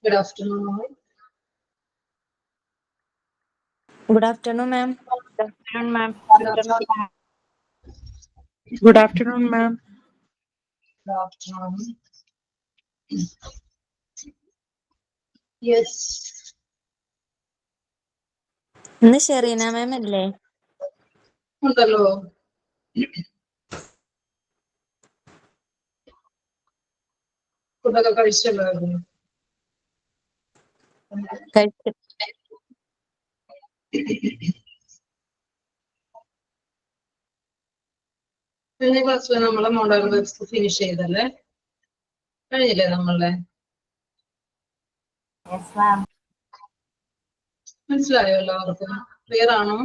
Good afternoon, all. Good afternoon, ma'am. Good afternoon, ma'am. Good afternoon. Good afternoon, ma'am. Good afternoon. Yes. ഇന്ന് ഷെറീന മാം അല്ലേ? ഉണ്ടല്ലോ. ഫുഡൊക്കെ കഴിച്ചല്ലായിരുന്നു. കഴിച്ചു. കഴിഞ്ഞ ക്ലാസ്സിൽ നമ്മളെ മോഡൽ വെബ്സ് ഫിനിഷ് ചെയ്തല്ലേ? കഴിഞ്ഞില്ലേ നമ്മളെ? Yes, ma'am. മനസ്സിലായോ എല്ലാവർക്കും? ക്ലിയർ ആണോ?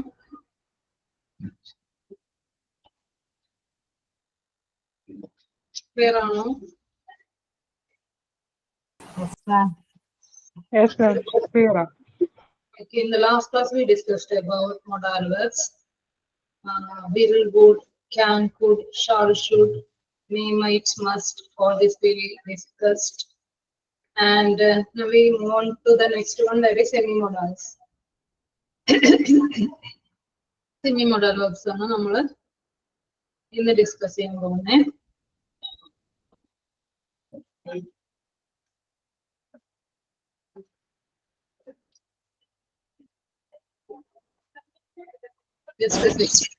ക്ലിയർ ആണോ? Yes, ma'am. Yes, ma'am. Clear. Okay, in the last class we discussed about modal verbs. Will, would, can, could, shall, should, may, might, must. All this we discussed. And now we move on to the next one, that is semi-modals. Semi-modal verbs ആണ് നമ്മൾ ഇന്ന് discuss ചെയ്യാൻ പോകുന്നത്. Just a second.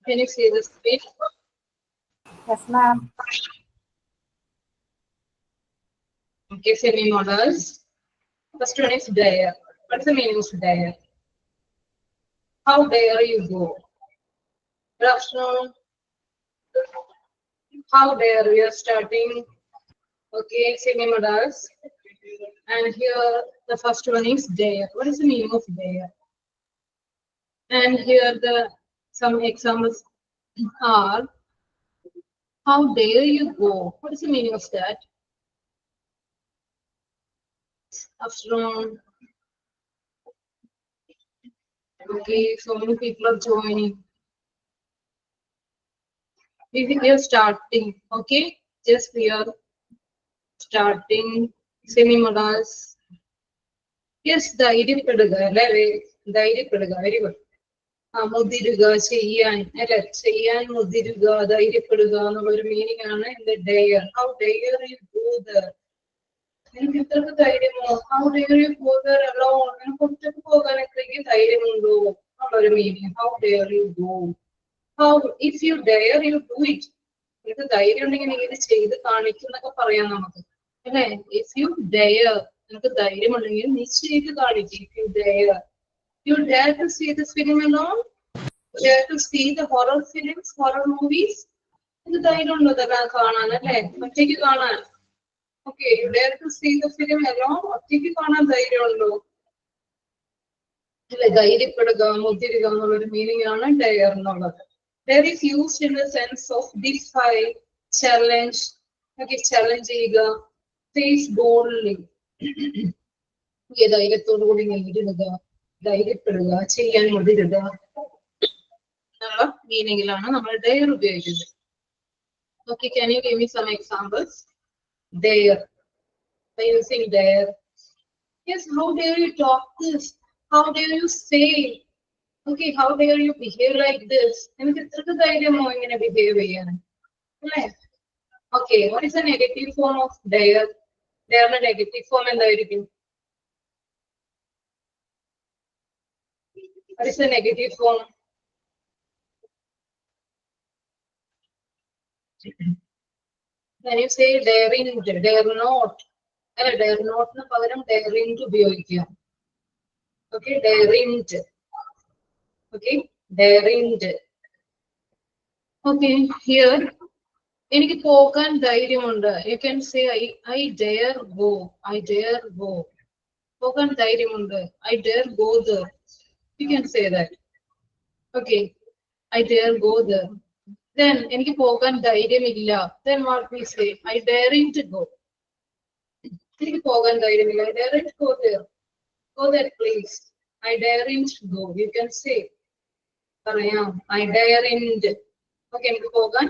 Can you see the screen? Yes, ma'am. Okay, semi-modals. First one is dare. What's the meaning of dare? How dare you go? Good afternoon. How dare we are starting? Okay, semi-modals. And here the first one is dare. What is the meaning of dare? And here some examples are, how dare you go? What is the meaning of that? Afternoon. Okay, so many people are joining. We are starting. Okay, just we are starting semi-modals. Yes, ധൈര്യപ്പെടുക അല്ലേ? ധൈര്യപ്പെടുക. Very good. മുതിരുക, ചെയ്യാൻ അല്ലെ? ചെയ്യാൻ മുതിരുക, ധൈര്യപ്പെടുക എന്നുള്ളൊരു meaning ആണ് the dare. How dare you go there? നിനക്ക് ഇത്രക്ക് ധൈര്യമോ? How dare you go there alone? നിനക്ക് ഒറ്റക്ക് പോകാൻ ഇത്രയ്ക്ക് ധൈര്യമുണ്ടോ എന്നുള്ളൊരു meaning. How dare you go? How, if you dare, you do it. നിനക്ക് ധൈര്യം ഉണ്ടെങ്കിൽ നീ ഇത് ചെയ്ത് കാണിക്കും എന്നൊക്കെ പറയാം നമുക്ക് അല്ലെ? If you dare, നിനക്ക് ധൈര്യം ഉണ്ടെങ്കിൽ നീ ചെയ്ത് കാണിക്കും. If you dare. You dare to see this film alone? Dare to see the horror films, horror movies? ഇത് ധൈര്യം ഉണ്ടോ ഇതെല്ലാം കാണാൻ അല്ലെ? ഒറ്റയ്ക്ക് കാണാൻ. Okay, you dare to see the film alone? ഒറ്റയ്ക്ക് കാണാൻ ധൈര്യമുണ്ടോ? അല്ലെ? ധൈര്യപ്പെടുക, മുതിരുക എന്നുള്ളൊരു മീനിങ് ആണ് dare എന്നുള്ളത്. Dare is used in the sense of defy, challenge. Okay, challenge ചെയ്യുക, face boldly. ധൈര്യത്തോടു കൂടി നേരിടുക, ധൈര്യപ്പെടുക, ചെയ്യാൻ മുതിരുക എന്നുള്ള മീനിങ്ങിലാണ് നമ്മൾ ഡെയർ ഉപയോഗിക്കുന്നത്. Okay, can you give me some examples? Dare. By using dare. Yes, how dare you talk this? How dare you say? Okay, how dare you behave like this? എനിക്ക് ഇത്രക്ക് ധൈര്യമോ ഇങ്ങനെ behave ചെയ്യാൻ അല്ലേ? Okay, what is the negative form of dare? Dare negative form എന്തായിരിക്കും? What is the negative form? Can you say daring, dare not? അല്ലെ? Dare not ന് പകരം daring ഉപയോഗിക്കുക. Okay, daring. Okay, daring. Okay, here എനിക്ക് പോകാൻ ധൈര്യമുണ്ട്. You can say I dare go. I dare go. പോകാൻ ധൈര്യമുണ്ട്. I dare go there. You can say that. Okay, I dare go there. Then എനിക്ക് പോകാൻ ധൈര്യമില്ല. Then what we say? I daren't go. എനിക്ക് പോകാൻ ധൈര്യമില്ല. I daren't go there. Go that place. I daren't go. You can say. പറയാം. I daren't. Okay, എനിക്ക് പോകാൻ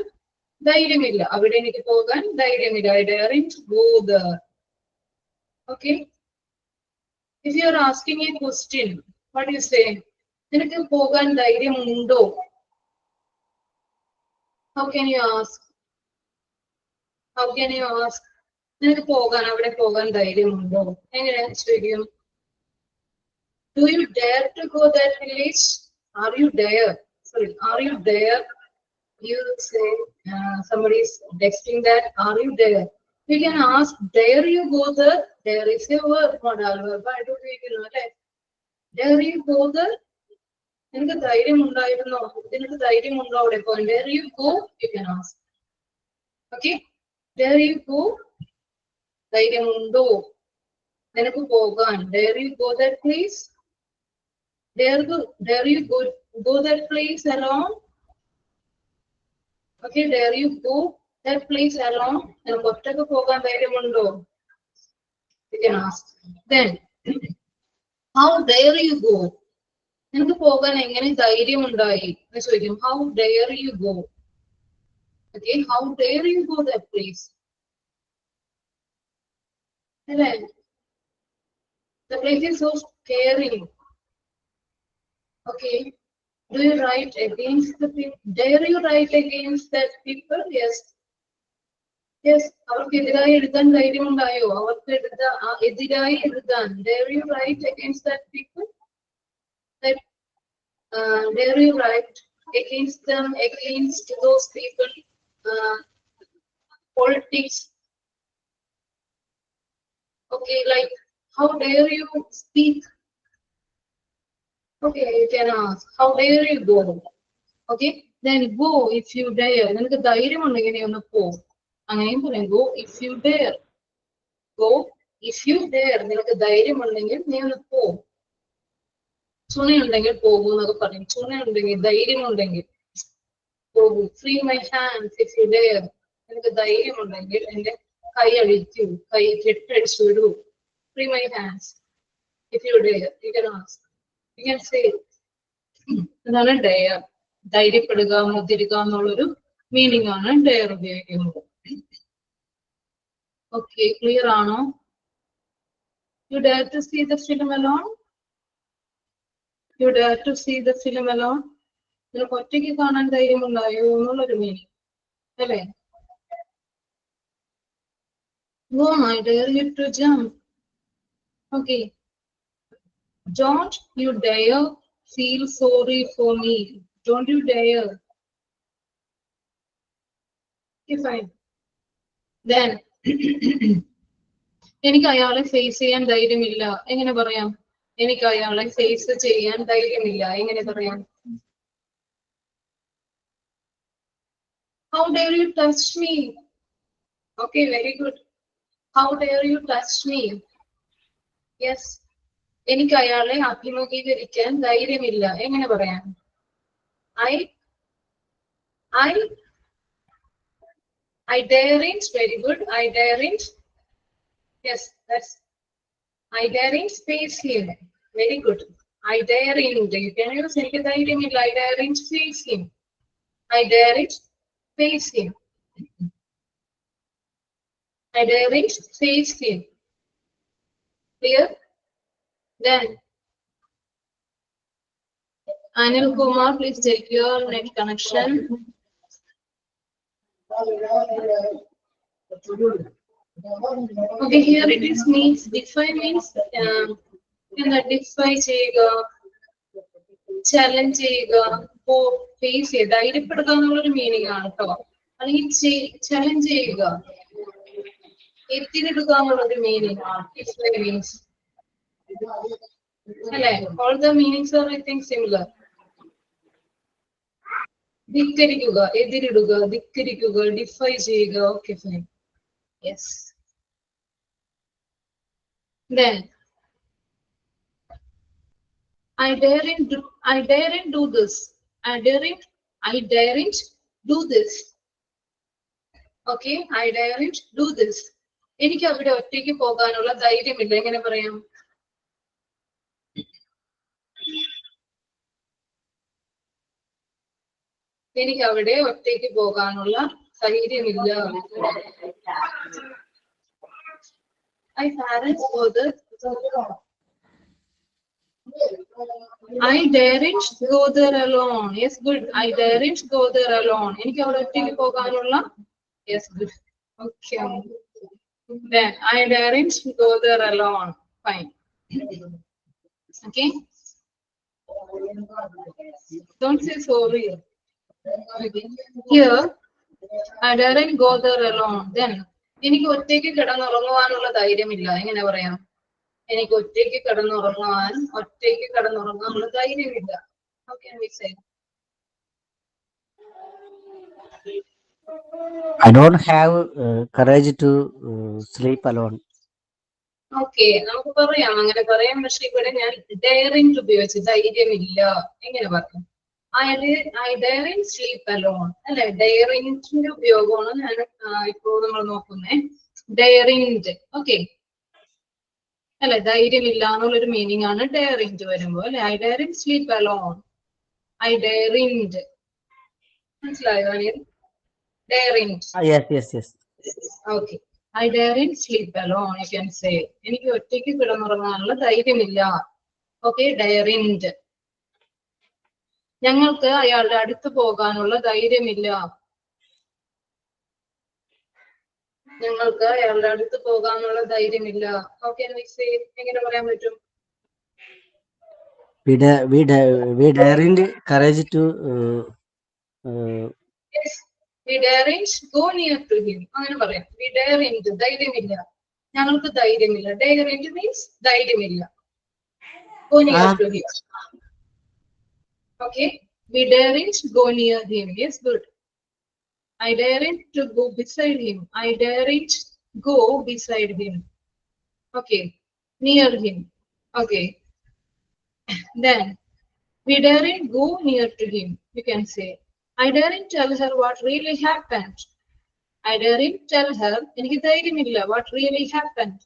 ധൈര്യമില്ല. അവിടെ എനിക്ക് പോകാൻ ധൈര്യമില്ല. I daren't go there. Okay. If you are asking a question, what do you say? നിനക്ക് പോകാൻ ധൈര്യമുണ്ടോ? How can you ask? How can you ask? നിനക്ക് പോകാൻ അവിടെ പോകാൻ ധൈര്യമുണ്ടോ? എങ്ങനെ ചോദിക്കും? Do you dare to go that village? Are you dare? Sorry, are you dare? You say somebody is texting that. Are you dare? We can ask, dare you go there? Dare is a verb, modal verb. I don't know. Dare you go there? നിനക്ക് ധൈര്യം ഉണ്ടായിരുന്നോ? നിനക്ക് ധൈര്യമുണ്ടോ അവിടെ പോകാൻ? Dare you go? You can ask. Okay? Dare you go? ധൈര്യമുണ്ടോ? നിനക്ക് പോകാൻ? Dare you go that place? Dare you go that place alone? Okay, dare you go that place alone? നിനക്ക് ഒറ്റക്ക് പോകാൻ ധൈര്യമുണ്ടോ? You can ask. Then, how dare you go? നിനക്ക് പോകാൻ എങ്ങനെ ധൈര്യമുണ്ടായി എന്ന് ചോദിക്കും. How dare you go? Okay, how dare you go that place? അല്ലേ? The place is so scary. Okay, do you write against the people? Dare you write against that people? Yes. Yes, അവർക്കെതിരായി എഴുതാൻ ധൈര്യമുണ്ടായോ? അവർക്ക് എതിരായി എഴുതാൻ. Dare you write against that people? That dare you write against them, against those people? Politics. Okay, like how dare you speak? Okay, you can ask. How dare you go? Okay, then go if you dare. നിനക്ക് ധൈര്യമുണ്ടെങ്കിൽ നീ ഒന്ന് പോ. അങ്ങനെയും പറയാം. Go if you dare. Go if you dare. നിനക്ക് ധൈര്യമുണ്ടെങ്കിൽ നീ ഒന്ന് പോ. ചുണയുണ്ടെങ്കിൽ പോകൂ എന്നൊക്കെ പറയും. ചുണയുണ്ടെങ്കിൽ ധൈര്യമുണ്ടെങ്കിൽ പോകൂ. Free my hands if you dare. നിനക്ക് ധൈര്യമുണ്ടെങ്കിൽ എന്റെ കൈ അഴിക്കൂ. കൈ കെട്ടടിച്ചു വിടൂ. Free my hands if you dare. You can ask. You can say. അതാണ് dare. ധൈര്യപ്പെടുക, മുതിരുക എന്നുള്ളൊരു മീനിങ് ആണ് dare ഉപയോഗിക്കുന്നത്. Okay, clear ആണോ? You dare to see the film alone? You dare to see the film alone? നിനക്ക് ഒറ്റയ്ക്ക് കാണാൻ ധൈര്യമുണ്ടായോ എന്നുള്ളൊരു meaning അല്ലേ? Go, I dare you to jump. Okay. Don't you dare feel sorry for me. Don't you dare. Okay, fine. Then എനിക്ക് അയാളെ face ചെയ്യാൻ ധൈര്യമില്ല. എങ്ങനെ പറയാം? എനിക്ക് അയാളെ ഫേസ് ചെയ്യാൻ ധൈര്യമില്ല. എങ്ങനെ പറയാം? How dare you touch me? Okay, very good. How dare you touch me? Yes. എനിക്ക് അയാളെ അഭിമുഖീകരിക്കാൻ ധൈര്യമില്ല. എങ്ങനെ പറയാം? I daren't. Very good. I daren't. Yes, that's. I daren't face him. Very good. I daren't. You can use എനിക്ക് ധൈര്യമില്ല. I daren't face him. I daren't face him. I daren't face him. Clear? Then, Anil Kumar, please take your net connection. Okay, here it is means defy means defy ചെയ്യുക, challenge ചെയ്യുക, face ചെയ്യുക, ധൈര്യപ്പെടുക എന്നുള്ളൊരു meaning ആണ് കേട്ടോ. അല്ലെങ്കിൽ challenge ചെയ്യുക, എത്തിരിടുക എന്നുള്ളൊരു meaning ആണ് defy means. അല്ലേ? All the meanings are I think similar. ധിക്കരിക്കുക, എതിരിടുക, ധിക്കരിക്കുക, ഡിഫൈ ചെയ്യുക. Okay, fine. Yes. Then I daren't do this. I daren't do this. Okay, I daren't do this. എനിക്ക് അവിടെ ഒറ്റയ്ക്ക് പോകാനുള്ള ധൈര്യമില്ല. എങ്ങനെ പറയാം? എനിക്ക് അവിടെ ഒറ്റയ്ക്ക് പോകാനുള്ള ധൈര്യമില്ല. I daren't go there. I daren't go there alone. Yes, good. I daren't go there alone. എനിക്ക് അവിടെ ഒറ്റയ്ക്ക് പോകാനുള്ള. Yes, good. Okay. Then I daren't go there alone. Fine. Okay. Don't say sorry. Okay. Here, I daren't go there alone. Then എനിക്ക് ഒറ്റയ്ക്ക് കിടന്നുറങ്ങുവാനുള്ള ധൈര്യമില്ല. എങ്ങനെ പറയാം? എനിക്ക് ഒറ്റയ്ക്ക് കിടന്നുറങ്ങാനുള്ള ധൈര്യമില്ല. How can we say? I don't have courage to sleep alone. Okay, നമുക്ക് പറയാം, അങ്ങനെ പറയാം. പക്ഷെ ഇവിടെ ഞാൻ ഡെയറിംഗ് ഉപയോഗിച്ച് ധൈര്യമില്ല. എങ്ങനെ പറയാം? I daren't sleep alone. അല്ലെ, ഡെയറിംഗിന്റെ ഉപയോഗമാണ് ഞാൻ ഇപ്പോൾ നമ്മൾ നോക്കുന്നേ. ഡെയറിംഗ്. ഓക്കെ അല്ലെ, ധൈര്യമില്ല എന്നുള്ളൊരു മീനിങ് ആണ് ഡെയറിംഗ് വരുമ്പോ അല്ലെ. I daren't sleep alone. I daren't. മനസ്സിലായോ Anil? Daren't. Yes. Okay. I daren't sleep alone. You can say. എനിക്ക് ഒറ്റയ്ക്ക് കിടന്നുറങ്ങാനുള്ള ധൈര്യമില്ല. Okay, daren't. ഞങ്ങൾക്ക് അയാളുടെ അടുത്ത് പോകാനുള്ള ധൈര്യമില്ല. ഞങ്ങൾക്ക് അയാളുടെ അടുത്ത് പോകാനുള്ള ധൈര്യമില്ല. How can we say? എങ്ങനെ പറയാൻ പറ്റും? We daren't courage to Yes. We daren't go near to him. അങ്ങനെ പറയാം. We daren't. ധൈര്യമില്ല. ഞങ്ങൾക്ക് ധൈര്യമില്ല. Daren't means ധൈര്യമില്ല. Go near to him. Okay. We daren't go near him. Yes, good. I daren't to go beside him. I daren't go beside him. Okay. Near him. Okay. Then we daren't go near to him. You can say. I daren't tell her what really happened. I daren't tell her എനിക്ക് ധൈര്യമില്ല what really happened.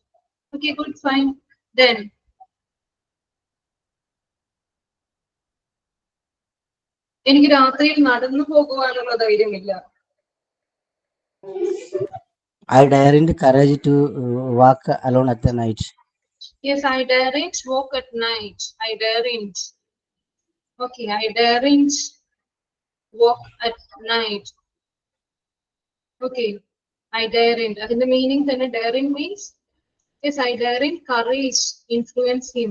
Okay, good, fine. Then എനിക്ക് രാത്രിയിൽ നടന്നു പോകുവാനുള്ള ധൈര്യമില്ല. I daren't courage to walk alone at the night. Yes, I daren't walk at night. I daren't. Okay, I daren't walk at night. Okay, I daren't. അതിന്റെ meaning തന്നെ daren't means. Yes, I daren't courage influence him.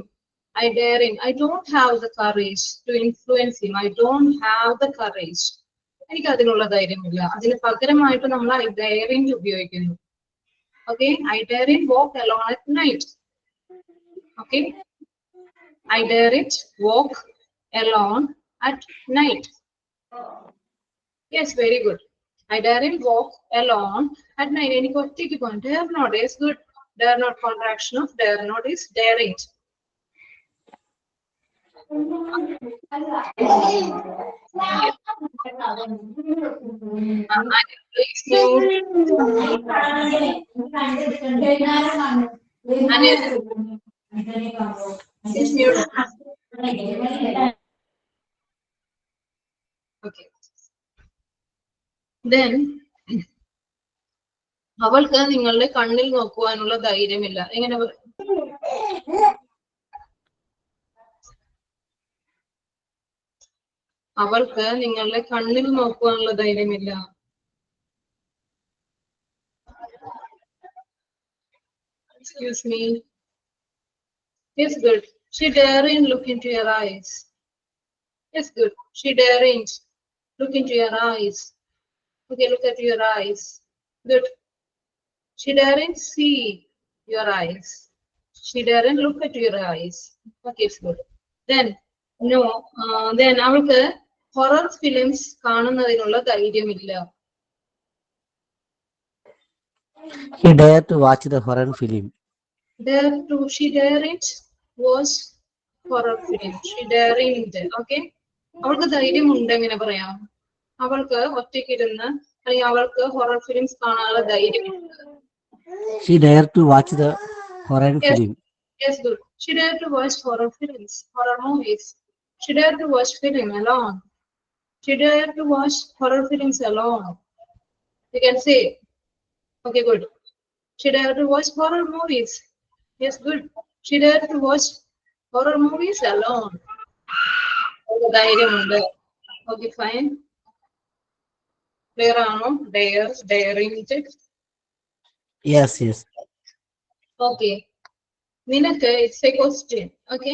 I daren't. I don't have the courage to influence him. I don't have the courage. എനിക്ക് അതിനുള്ള ധൈര്യമില്ല. അതിന് പകരമായിട്ട് നമ്മൾ I daren't ഉപയോഗിക്കുന്നു. Okay, I daren't walk alone at night. Okay, I daren't walk alone at night. Yes, very good. I daren't walk alone at night. എനിക്ക് ഒറ്റയ്ക്ക് പോകാൻ. Dare not is good. Dare not contraction of dare not is daren't. Please mute. Please mute. Okay. Then അവൾക്ക് നിങ്ങളുടെ കണ്ണിൽ നോക്കുവാനുള്ള ധൈര്യമില്ല. എങ്ങനെ അവൾക്ക് നിങ്ങളുടെ കണ്ണിൽ നോക്കുവാനുള്ള ധൈര്യമില്ല. Excuse me. Yes, good. She daren't look into your eyes. Yes, good. She daren't look into your eyes. Okay, look at your eyes. Good. She daren't see your eyes. She daren't look at your eyes. Okay, it's good. Then, no. Then അവൾക്ക് horror films കാണുന്നതിനുള്ള ധൈര്യമില്ല. He dared to watch the horror film. She daren't watch horror film. She daren't. Okay. അവൾക്ക് ധൈര്യമുണ്ട്. എങ്ങനെ പറയാം? അവൾക്ക് ഒറ്റയ്ക്കിരുന്ന് അല്ലെങ്കിൽ അവൾക്ക് horror films കാണാനുള്ള ധൈര്യം. She dared to watch the horror film. Yes, good. She dared to watch horror films, horror movies. She dared to watch film alone. She dared to watch horror films alone. You can say. Okay, good. She dared to watch horror movies. Yes, good. She dared to watch horror movies alone. ധൈര്യമുണ്ട്. Okay, fine. Clear ആണോ? Dare, daring. Yes, yes. Okay. നിനക്ക് it's A question. Okay,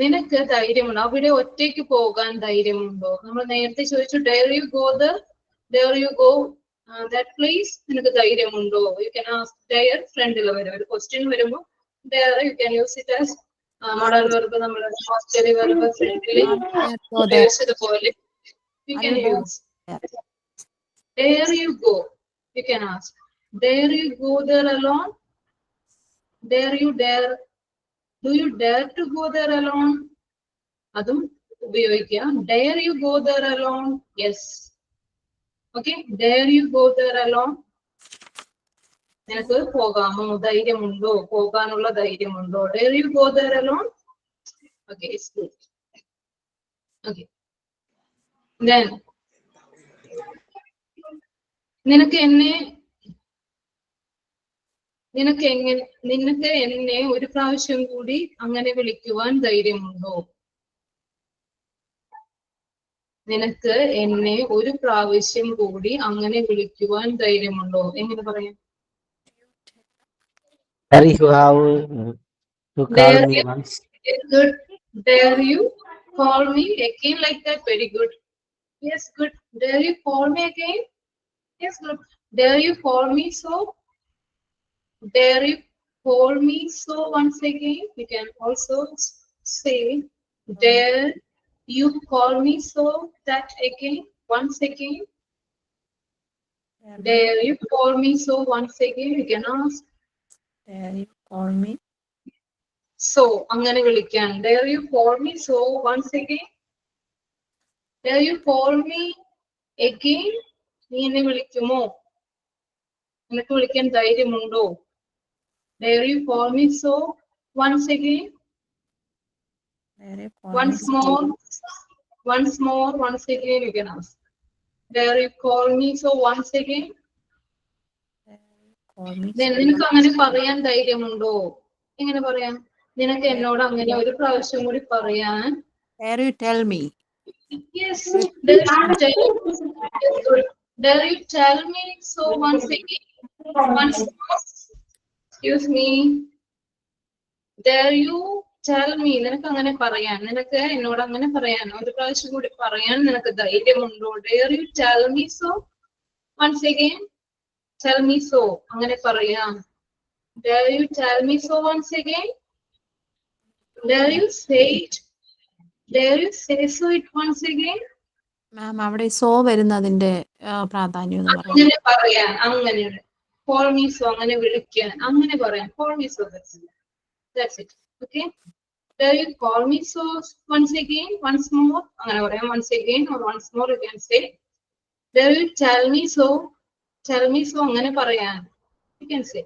നിനക്ക് ധൈര്യമുണ്ടോ? അവിടെ ഒറ്റയ്ക്ക് പോകാൻ ധൈര്യമുണ്ടോ? നമ്മൾ നേരത്തെ ചോദിച്ചു dare you go that place, നിനക്ക് ധൈര്യമുണ്ടോ? യു ക്യാൻ ആസ്ക് ഡെയർ ഫ്രണ്ടിൽ വരും. ഒരു ക്വസ്റ്റ്യൻ വരുമ്പോൾ dare you can use it as modal verb. നമ്മൾ ഓസ്ട്രേലിയ വെർബ് ഫ്രണ്ടിൽ ഉപയോഗിച്ചതുപോലെ you can use dare you go. You can ask dare you go there alone. Do you dare to go there alone? അതും ഉപയോഗിക്കാം. Dare you go there alone? Yes. Okay, dare you go there alone? നിനക്ക് പോകാമോ? ധൈര്യമുണ്ടോ? പോകാനുള്ള ധൈര്യമുണ്ടോ? Dare you go there alone? Okay, it's good. Okay. Then നിനക്ക് എന്നെ ഒരു പ്രാവശ്യം കൂടി അങ്ങനെ വിളിക്കുവാൻ ധൈര്യമുണ്ടോ? നിനക്ക് എന്നെ ഒരു പ്രാവശ്യം കൂടി അങ്ങനെ വിളിക്കുവാൻ ധൈര്യമുണ്ടോ? എങ്ങനെ പറയാം? Dare you have to call me once. Good. Dare you call me again like that? Very good. Yes, good. Dare you call me again? Yes, good. Dare you call me so? Dare you call me so once again? You can also say, dare you call me so that again, once again? Dare you call me so once again? You can ask. Dare you call me? So, അങ്ങനെ വിളിക്കാൻ. Dare you call me so once again? Dare you call me again? നീ എന്നെ വിളിക്കുമോ? നിനക്ക് വിളിക്കാൻ ധൈര്യമുണ്ടോ? Dare you call me so once again? Dare you call Once me? more, once again you can ask. Dare you call me so once again? Call me. Then നിനക്ക് അങ്ങനെ പറയാൻ ധൈര്യമുണ്ടോ? എങ്ങനെ പറയാം? നിനക്ക് എന്നോട് അങ്ങനെ ഒരു പ്രാവശ്യം കൂടി പറയാൻ. Dare you tell me? Yes. Dare you tell me so once again? Once more. Excuse me. Dare you tell me? നിനക്ക് അങ്ങനെ പറയാൻ, നിനക്ക് എന്നോട് അങ്ങനെ പറയാൻ ഒരു പ്രാവശ്യം കൂടി പറയാൻ നിനക്ക് ധൈര്യമുണ്ടോ? Dare you tell me so once again? Tell me so. അങ്ങനെ പറയാം. Dare you tell me so once again? Dare you say it? Dare you say so it once again? മാം അവിടെ സോ വരുന്നതിന്റെ പ്രാധാന്യം എന്ന് പറയാം. അങ്ങനെ പറയാൻ, അങ്ങനെ call me so അങ്ങനെ വിളിക്കാൻ, അങ്ങനെ പറയാം. Call me so, that's it. Okay. Dare you call me so once again, once more? അങ്ങനെ പറയാം. Once again or once more you can say. Dare you tell me so? Tell me so അങ്ങനെ പറയാൻ. You can say.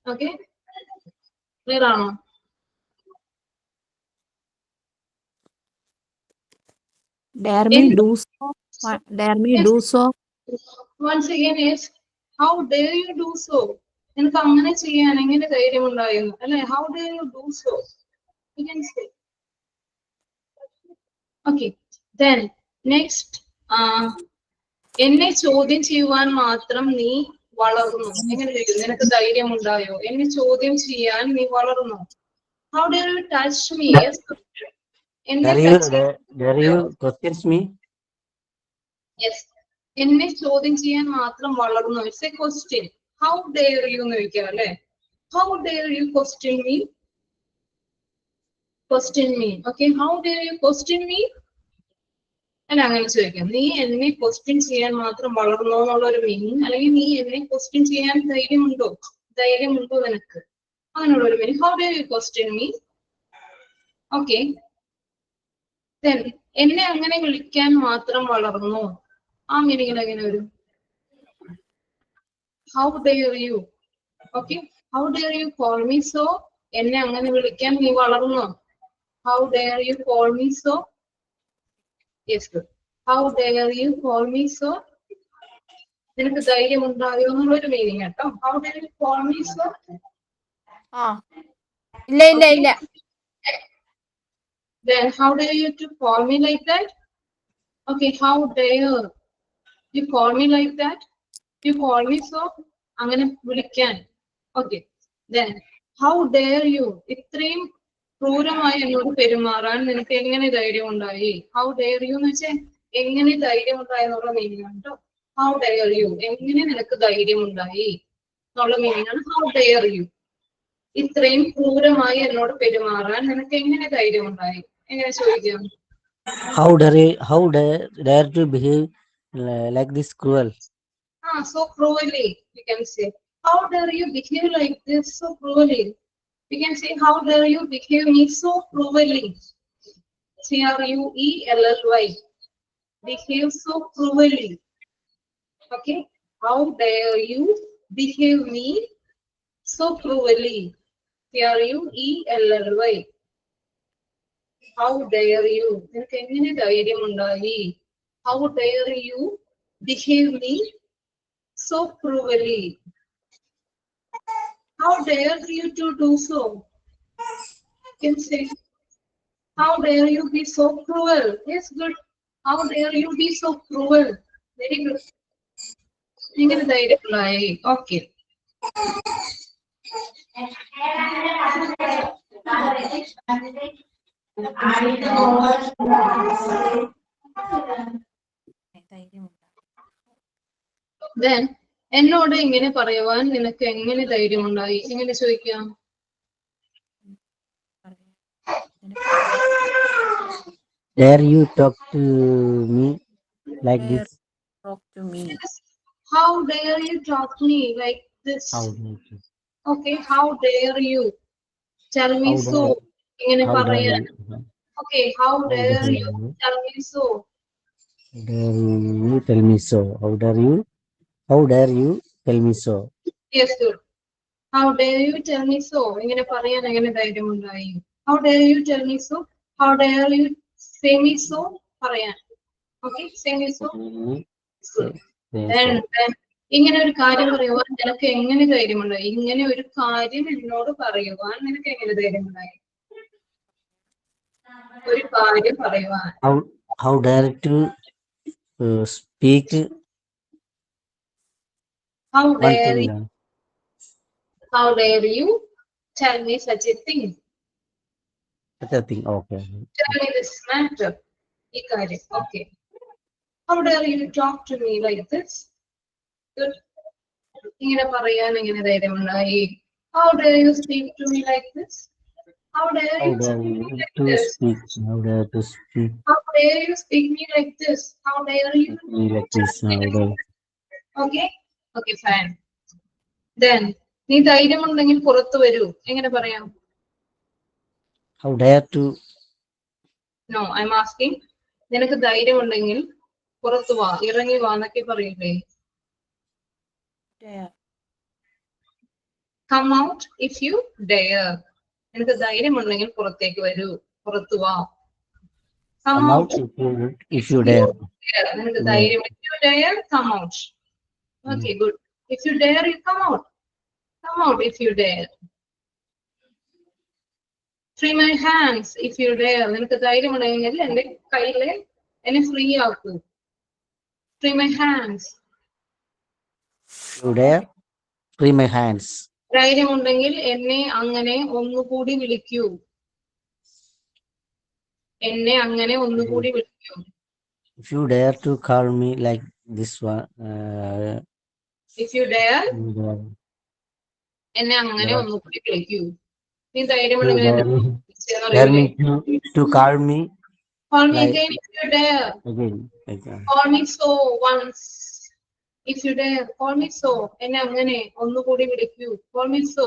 Okay. Clear ആണോ? Dare me do so. Dare me do so. Once again is, how dare you do so? നിനക്ക് അങ്ങനെ ചെയ്യാൻ എങ്ങനെ ധൈര്യമുണ്ടായിരുന്നു അല്ലെ? How dare you do so? You can say. Okay. Then next, എന്നെ ചോദ്യം ചെയ്യുവാൻ മാത്രം നീ വളർന്നു. എങ്ങനെ ചെയ്യും? നിനക്ക് ധൈര്യമുണ്ടായോ? എന്നെ ചോദ്യം ചെയ്യാൻ നീ വളർന്നു. How dare you touch me? Yes. Dare you question me? Yes. എന്നെ ചോദ്യം ചെയ്യാൻ മാത്രം വളർന്നു. It's a question. How dare you എന്ന് ചോദിക്കാം അല്ലെ? How dare you question me? Question me. Okay. How dare you question me? അല്ല, അങ്ങനെ ചോദിക്കാം. നീ എന്നെ ക്വസ്റ്റ്യൻ ചെയ്യാൻ മാത്രം വളർന്നോ എന്നുള്ള ഒരു മീനിങ്, അല്ലെങ്കിൽ നീ എന്നെ ക്വസ്റ്റ്യൻ ചെയ്യാൻ ധൈര്യമുണ്ടോ നിനക്ക്, അങ്ങനെയുള്ള ഒരു meaning. How dare you question me? Okay. Then എന്നെ അങ്ങനെ വിളിക്കാൻ മാത്രം വളർന്നു. ആ മീനിങ്ങിൽ എങ്ങനെ വരും? How dare you. Okay, how dare you call me so. എന്നെ അങ്ങനെ വിളിക്കാൻ നീ വളർന്നോ? How dare you call me so. Yes, good. How dare you call me so. നിനക്ക് ധൈര്യം ഉണ്ടായോ എന്നുള്ളൊരു മീനിങ് കേട്ടോ. How dare you call me so. ആ ഇല്ല ഇല്ല ഇല്ല. Then how dare you to call me like that? Okay, how dare you call me like that? You call me so. അങ്ങനെ വിളിക്കാൻ. Okay. Then how dare you, ഇത്രയും ക്രൂരമായി എന്നോട് പെരുമാറാൻ നിനക്ക് എങ്ങനെ ധൈര്യം ഉണ്ടായി? How dare you എന്ന് വെച്ചാൽ എങ്ങനെ ധൈര്യം ഉണ്ടായി എന്നുള്ള മീനിങ് ആണ് കേട്ടോ. How dare you, എങ്ങനെ നിനക്ക് ധൈര്യം ഉണ്ടായി എന്നുള്ള മീനിങ് ആണ് how dare you. ഇത്രയും ക്രൂരമായി എന്നോട് പെരുമാറാൻ നിനക്ക് എങ്ങനെ ധൈര്യം ഉണ്ടായി? എങ്ങനെ ചോദിക്കാം? How dare to behave like this cruel? So cruelly, we can say. How dare you behave like this so cruelly? We can say, how dare you behave me so cruelly? Cruelly. Behave so cruelly. Okay. How dare you behave me so cruelly? Cruelly. How dare you? നിനക്ക് എങ്ങനെ ധൈര്യം ഉണ്ടായി? How dare you behave me so cruelly? How dare you to do so? You can say, how dare you be so cruel? Yes, good. How dare you be so cruel? Very good. എങ്ങനെ ധൈര്യം ഉണ്ടായി? Okay. Then എന്നോട് ഇങ്ങനെ പറയുവാൻ നിനക്ക് എങ്ങനെ ധൈര്യമുണ്ടായി? എങ്ങനെ ചോദിക്കാം? Dare you talk to me like this? Talk to me. How dare you talk to me like this? How dare you? Okay, how dare you tell me How so? dare- ഇങ്ങനെ how dare പറയാൻ. you? Okay, how dare dare you you? tell me so? Dare you tell me so? How dare you? How dare you tell me so? Yes, good. How dare you tell me so? ഇങ്ങനെ പറയാൻ എങ്ങനെ ധൈര്യമുണ്ടായി? How dare you tell me so? How dare you say me so? പറയാൻ. Okay, say me so. Good. Then ഇങ്ങനെ ഒരു കാര്യം പറയുവാൻ നിനക്ക് എങ്ങനെ ധൈര്യമുണ്ടായി? ഇങ്ങനെ ഒരു കാര്യം എന്നോട് പറയുവാൻ നിനക്ക് എങ്ങനെ ധൈര്യമുണ്ടായി? ഒരു കാര്യം പറയുവാൻ. How dare to speak How one dare you? thing? How dare you tell me such a thing? Such a thing. Okay. Tell me this matter. ഈ കാര്യം. Okay. How dare you talk to me like this? Good. ഇങ്ങനെ പറയാൻ എങ്ങനെ ധൈര്യമുണ്ടായി? How dare you speak to me like this? How dare How you dare speak you like to this? speak? How dare to speak How dare you speak me like this? How dare you? me like this? How dare? Okay? Okay, fine. Then നീ ധൈര്യമുണ്ടെങ്കിൽ പുറത്തു വരൂ. എങ്ങനെ പറയാം? How dare to? No, I'm asking. നിനക്ക് ധൈര്യമുണ്ടെങ്കിൽ പുറത്തു വാ, ഇറങ്ങി വാ എന്നൊക്കെ പറയില്ലേ? Dare. Come out if you dare. നിനക്ക് ധൈര്യമുണ്ടെങ്കിൽ പുറത്തേക്ക് വരൂ, പുറത്തു വാ. Come out if you dare. നിനക്ക് ധൈര്യം. If you dare, come out. Okay, good. If you dare, you come out. Come out if you dare. Free my hands if you dare. നിനക്ക് ധൈര്യമുണ്ടെങ്കിൽ എന്റെ കയ്യിലെ എന്നെ ഫ്രീ ആക്കൂ. Free my hands. You dare? Free my hands. ധൈര്യമുണ്ടെങ്കിൽ എന്നെ അങ്ങനെ ഒന്നുകൂടി വിളിക്കൂ. എന്നെ അങ്ങനെ ഒന്നുകൂടി വിളിക്കൂ. If you dare to call me like this one, If you dare, you dare. എന്നെ അങ്ങനെ Dare. ഒന്നുകൂടി വിളിക്കൂ. നീ You ധൈര്യമുണ്ടെങ്കിൽ dare me to call me Call me like again if you dare. again. Like, Call me so once. If you dare, call me so. എന്നെ അങ്ങനെ ഒന്നുകൂടി വിളിക്കൂ. Call me so.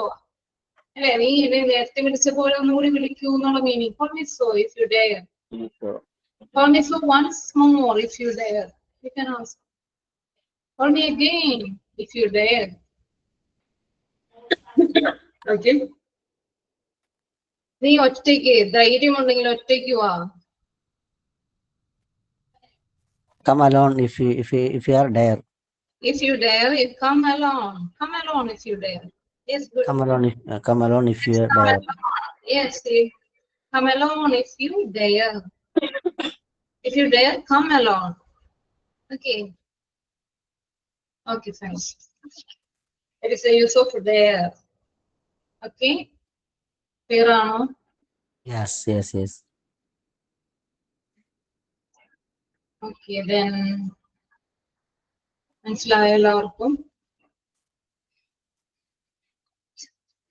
അല്ലെ, നീ എന്നെ നേരത്തെ വിളിച്ച പോലെ ഒന്നുകൂടി വിളിക്കൂ എന്നുള്ള meaning. Call me so if you dare. so. Call me so once more if you dare. You can ask. Call me again if you dare. Okay. നീ ഒറ്റയ്ക്ക് ധൈര്യമുണ്ടെങ്കിൽ ഒറ്റയ്ക്ക് വാ. Come alone if you are dare. If you dare, come along. Come along if you dare. Yes, good. Come alone if you are dare. Yes, see. Come along if you dare. If you dare, come along. Okay. Okay, fine. It is a use of dare. Okay. Clear ആണോ? Yes. Okay, then മനസ്സിലായോ എല്ലാവർക്കും?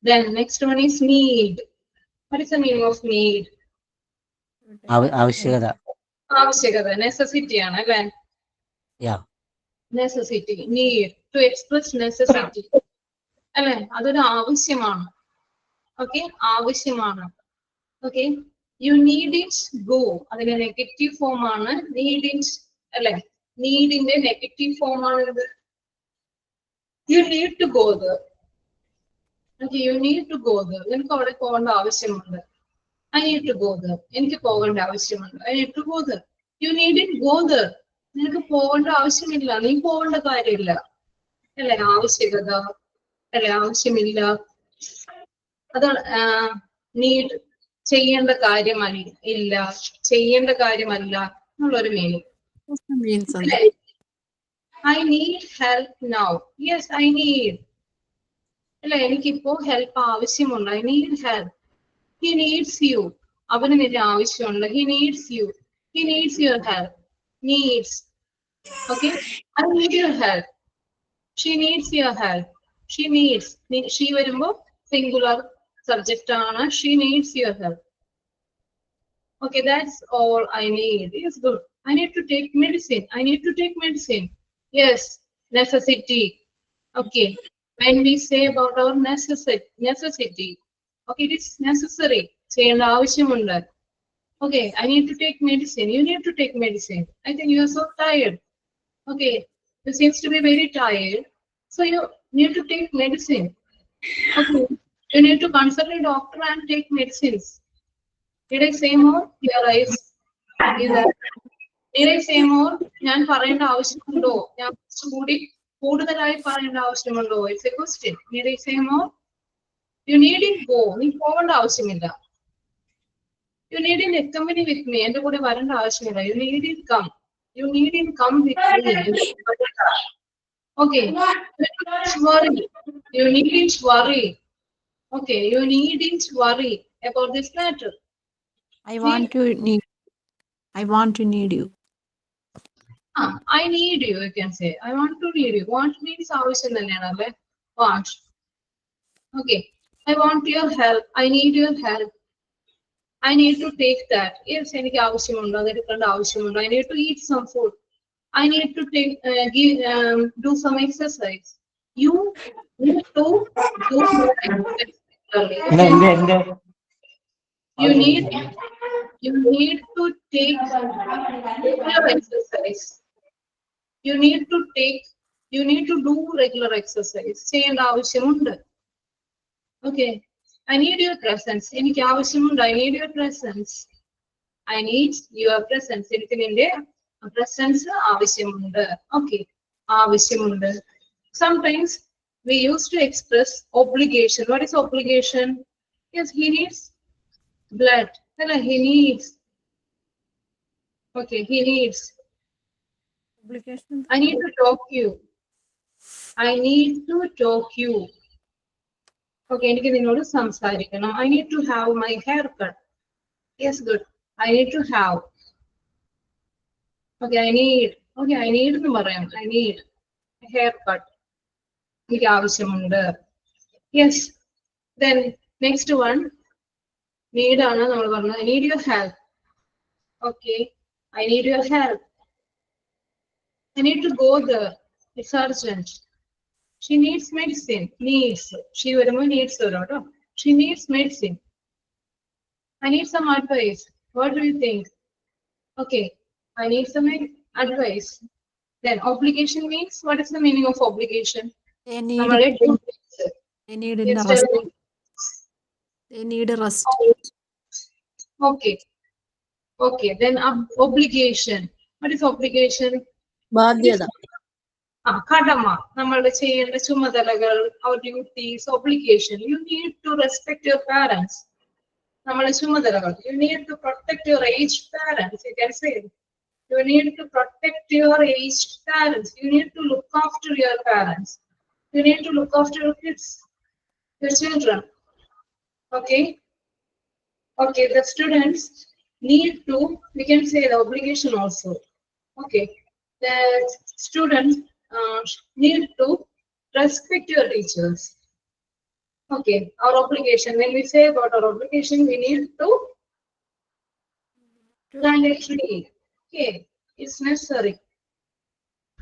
Then next one is need. What is the meaning of need? ആവശ്യകത. ആവശ്യകത, necessity ആണ് അല്ലേ? Yeah. Necessity, need, to express necessity. അല്ലേ? അതൊരു ആവശ്യമാണ്. Okay, ആവശ്യമാണ്. Okay, you need it, go. അതിന്റെ നെഗറ്റീവ് ഫോം ആണ് need it, അല്ലേ? നീഡിന്റെ നെഗറ്റീവ് ഫോം ആണ് ഇത്. You need to go there. Okay, you need to go there. നിനക്ക് അവിടെ പോകേണ്ട ആവശ്യമുണ്ട്. I need to go there. എനിക്ക് പോകേണ്ട ആവശ്യമുണ്ട്. I need to go there. You needn't go there. നിനക്ക് പോകേണ്ട ആവശ്യമില്ല. നീ പോകേണ്ട കാര്യമില്ല. അല്ലെ? ആവശ്യകത അല്ലെ? ആവശ്യമില്ല. അതാണ് നീഡ്. ചെയ്യേണ്ട കാര്യമല്ല, ഇല്ല, ചെയ്യേണ്ട കാര്യമല്ല എന്നുള്ളൊരു meaning. I need help now. Yes, I need. അല്ലെ? എനിക്കിപ്പോ ഹെൽപ്പ് ആവശ്യമുണ്ട്. I need help. He needs you. അവന് നിന്റെ ആവശ്യമുണ്ട്. He needs you. He needs your help. Needs. Okay? I need your help. She needs your help. She needs. She വരുമ്പോ singular subject ആണ്. She needs your help. Okay, that's all I need. Yes, good. I need to take medicine. I need to take medicine. Yes, necessity. Okay. When we say about our necessity, okay, it is necessary. ചെയ്യേണ്ട ആവശ്യമുണ്ട്. Okay, I need to take medicine. You need to take medicine. I think you are so tired. Okay, you seems to be very tired. So you need to take medicine. Okay, you need to consult a doctor and take medicines. Did I say more? Your eyes. Did I say more? ഞാൻ പറയേണ്ട ആവശ്യമുണ്ടോ? ഞാൻ കൂടുതലായി പറയേണ്ട ആവശ്യമുണ്ടോ? It's a question. Did I say more? You needn't go. നീ പോകേണ്ട ആവശ്യമില്ല. You needn't accompany with me. എന്റെ കൂടെ വരേണ്ട ആവശ്യമില്ല. You needn't come. You needn't come with me. Okay. Worry. You needn't worry. Okay. You needn't worry about this matter. I want to need you. I need you, you can say. I want to need you. Want means ആവശ്യം തന്നെയാണ് അല്ലേ? Want. Okay. I want your help. I need your help. I need to take that. Yes, എനിക്ക് ആവശ്യമുണ്ട്. അതെടുക്കേണ്ട ആവശ്യമുണ്ട്. I need to eat some food. I need to do some exercise. You need to do more exercise. You need to take regular exercise. You need to do regular exercise. ചെയ്യേണ്ട ആവശ്യമുണ്ട്. Okay. I need your presence. എനിക്ക് ആവശ്യമുണ്ട്. I need your presence. I need your presence. എനിക്ക് നിന്റെ presence ആവശ്യമുണ്ട്. Okay. ആവശ്യമുണ്ട്. Sometimes we used to express obligation. What is obligation? Yes, he needs blood. He needs. Okay, he needs. Obligation. I need to talk you. I need to talk you. Okay, എനിക്ക് നിന്നോട് സംസാരിക്കണം. I need to have my haircut. Yes, good. I need to have. Okay, I need. Okay, I need എന്ന് പറയാം. I need a haircut. എനിക്ക് ആവശ്യമുണ്ട്. Yes. Then next one. Need ആണ് നമ്മൾ പറഞ്ഞത്. I need your help. Okay, I need your help. I need to go there. It's urgent. She needs medicine. Needs. She വരുമ്പോൾ needs വരും കേട്ടോ. She needs medicine. I need some advice. What do you think? Okay, I need some advice. Then obligation means, what is the meaning of obligation? They need നമ്മളെ they need in Yes, a tell rest. me. They need a rest. Okay, okay. Then obligation. What is obligation? ബാധ്യത. കടമ, നമ്മൾ ചെയ്യേണ്ട ചുമതലകൾ, our duties, obligation. You need to respect your parents. നമ്മളെ ചുമതലകൾ. You need to protect your aged parents. You can say. You need to protect your aged parents. You need to look after your parents. You need to look after your kids, your children. Okay. Okay. The students need to. We can say the obligation also. Okay. The students need to respect your teachers. Okay, our obligation. When we say about our obligation, we need to plant a tree. Okay, it's necessary.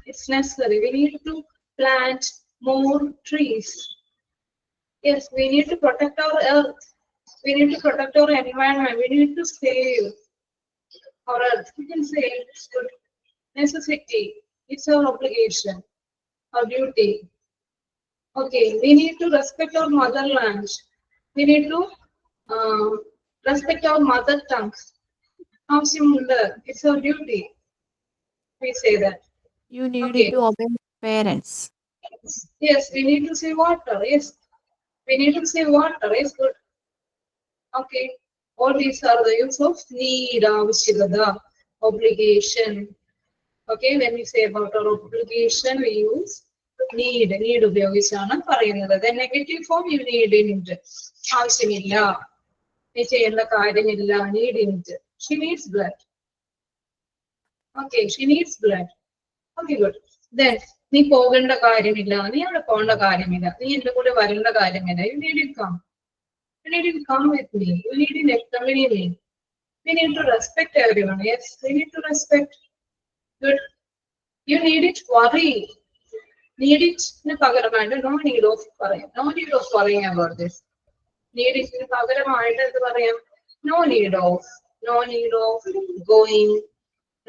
It's necessary. We need to plant more trees. Yes, we need to protect our earth. We need to protect our environment. We need to save our earth. We can say it's good necessity. It's our obligation, our duty. Okay, we need to respect our motherland. We need to respect our mother tongue. It's our duty. We say that. You need Okay. to obey parents. Yes, we need to save water. Yes, we need to save water. Yes, good. Okay, all these are the use of need, avashyakata, obligation. Okay, when we say about our obligation, we use need ഉപയോഗിച്ചാണ് പറയുന്നത്. The negative form, you need it. ആവശ്യമില്ല, നീ ചെയ്യേണ്ട കാര്യമില്ല, need it. She needs blood. Okay, she needs blood. Okay, good. Then നീ പോകേണ്ട കാര്യമില്ല, നീ അവിടെ പോകേണ്ട കാര്യമില്ല, നീ എന്റെ കൂടെ വരേണ്ട കാര്യമില്ല. You needn't come. You needn't come with me. You needn't accompany me. We need to respect everyone. Yes, we need to respect. Good. You needn't worry. Need it ന് പകരമായിട്ട് no need of പറയാം. No need of worrying about this. Need it ന് പകരമായിട്ട് എന്ത് പറയാം? No need of. No need of going.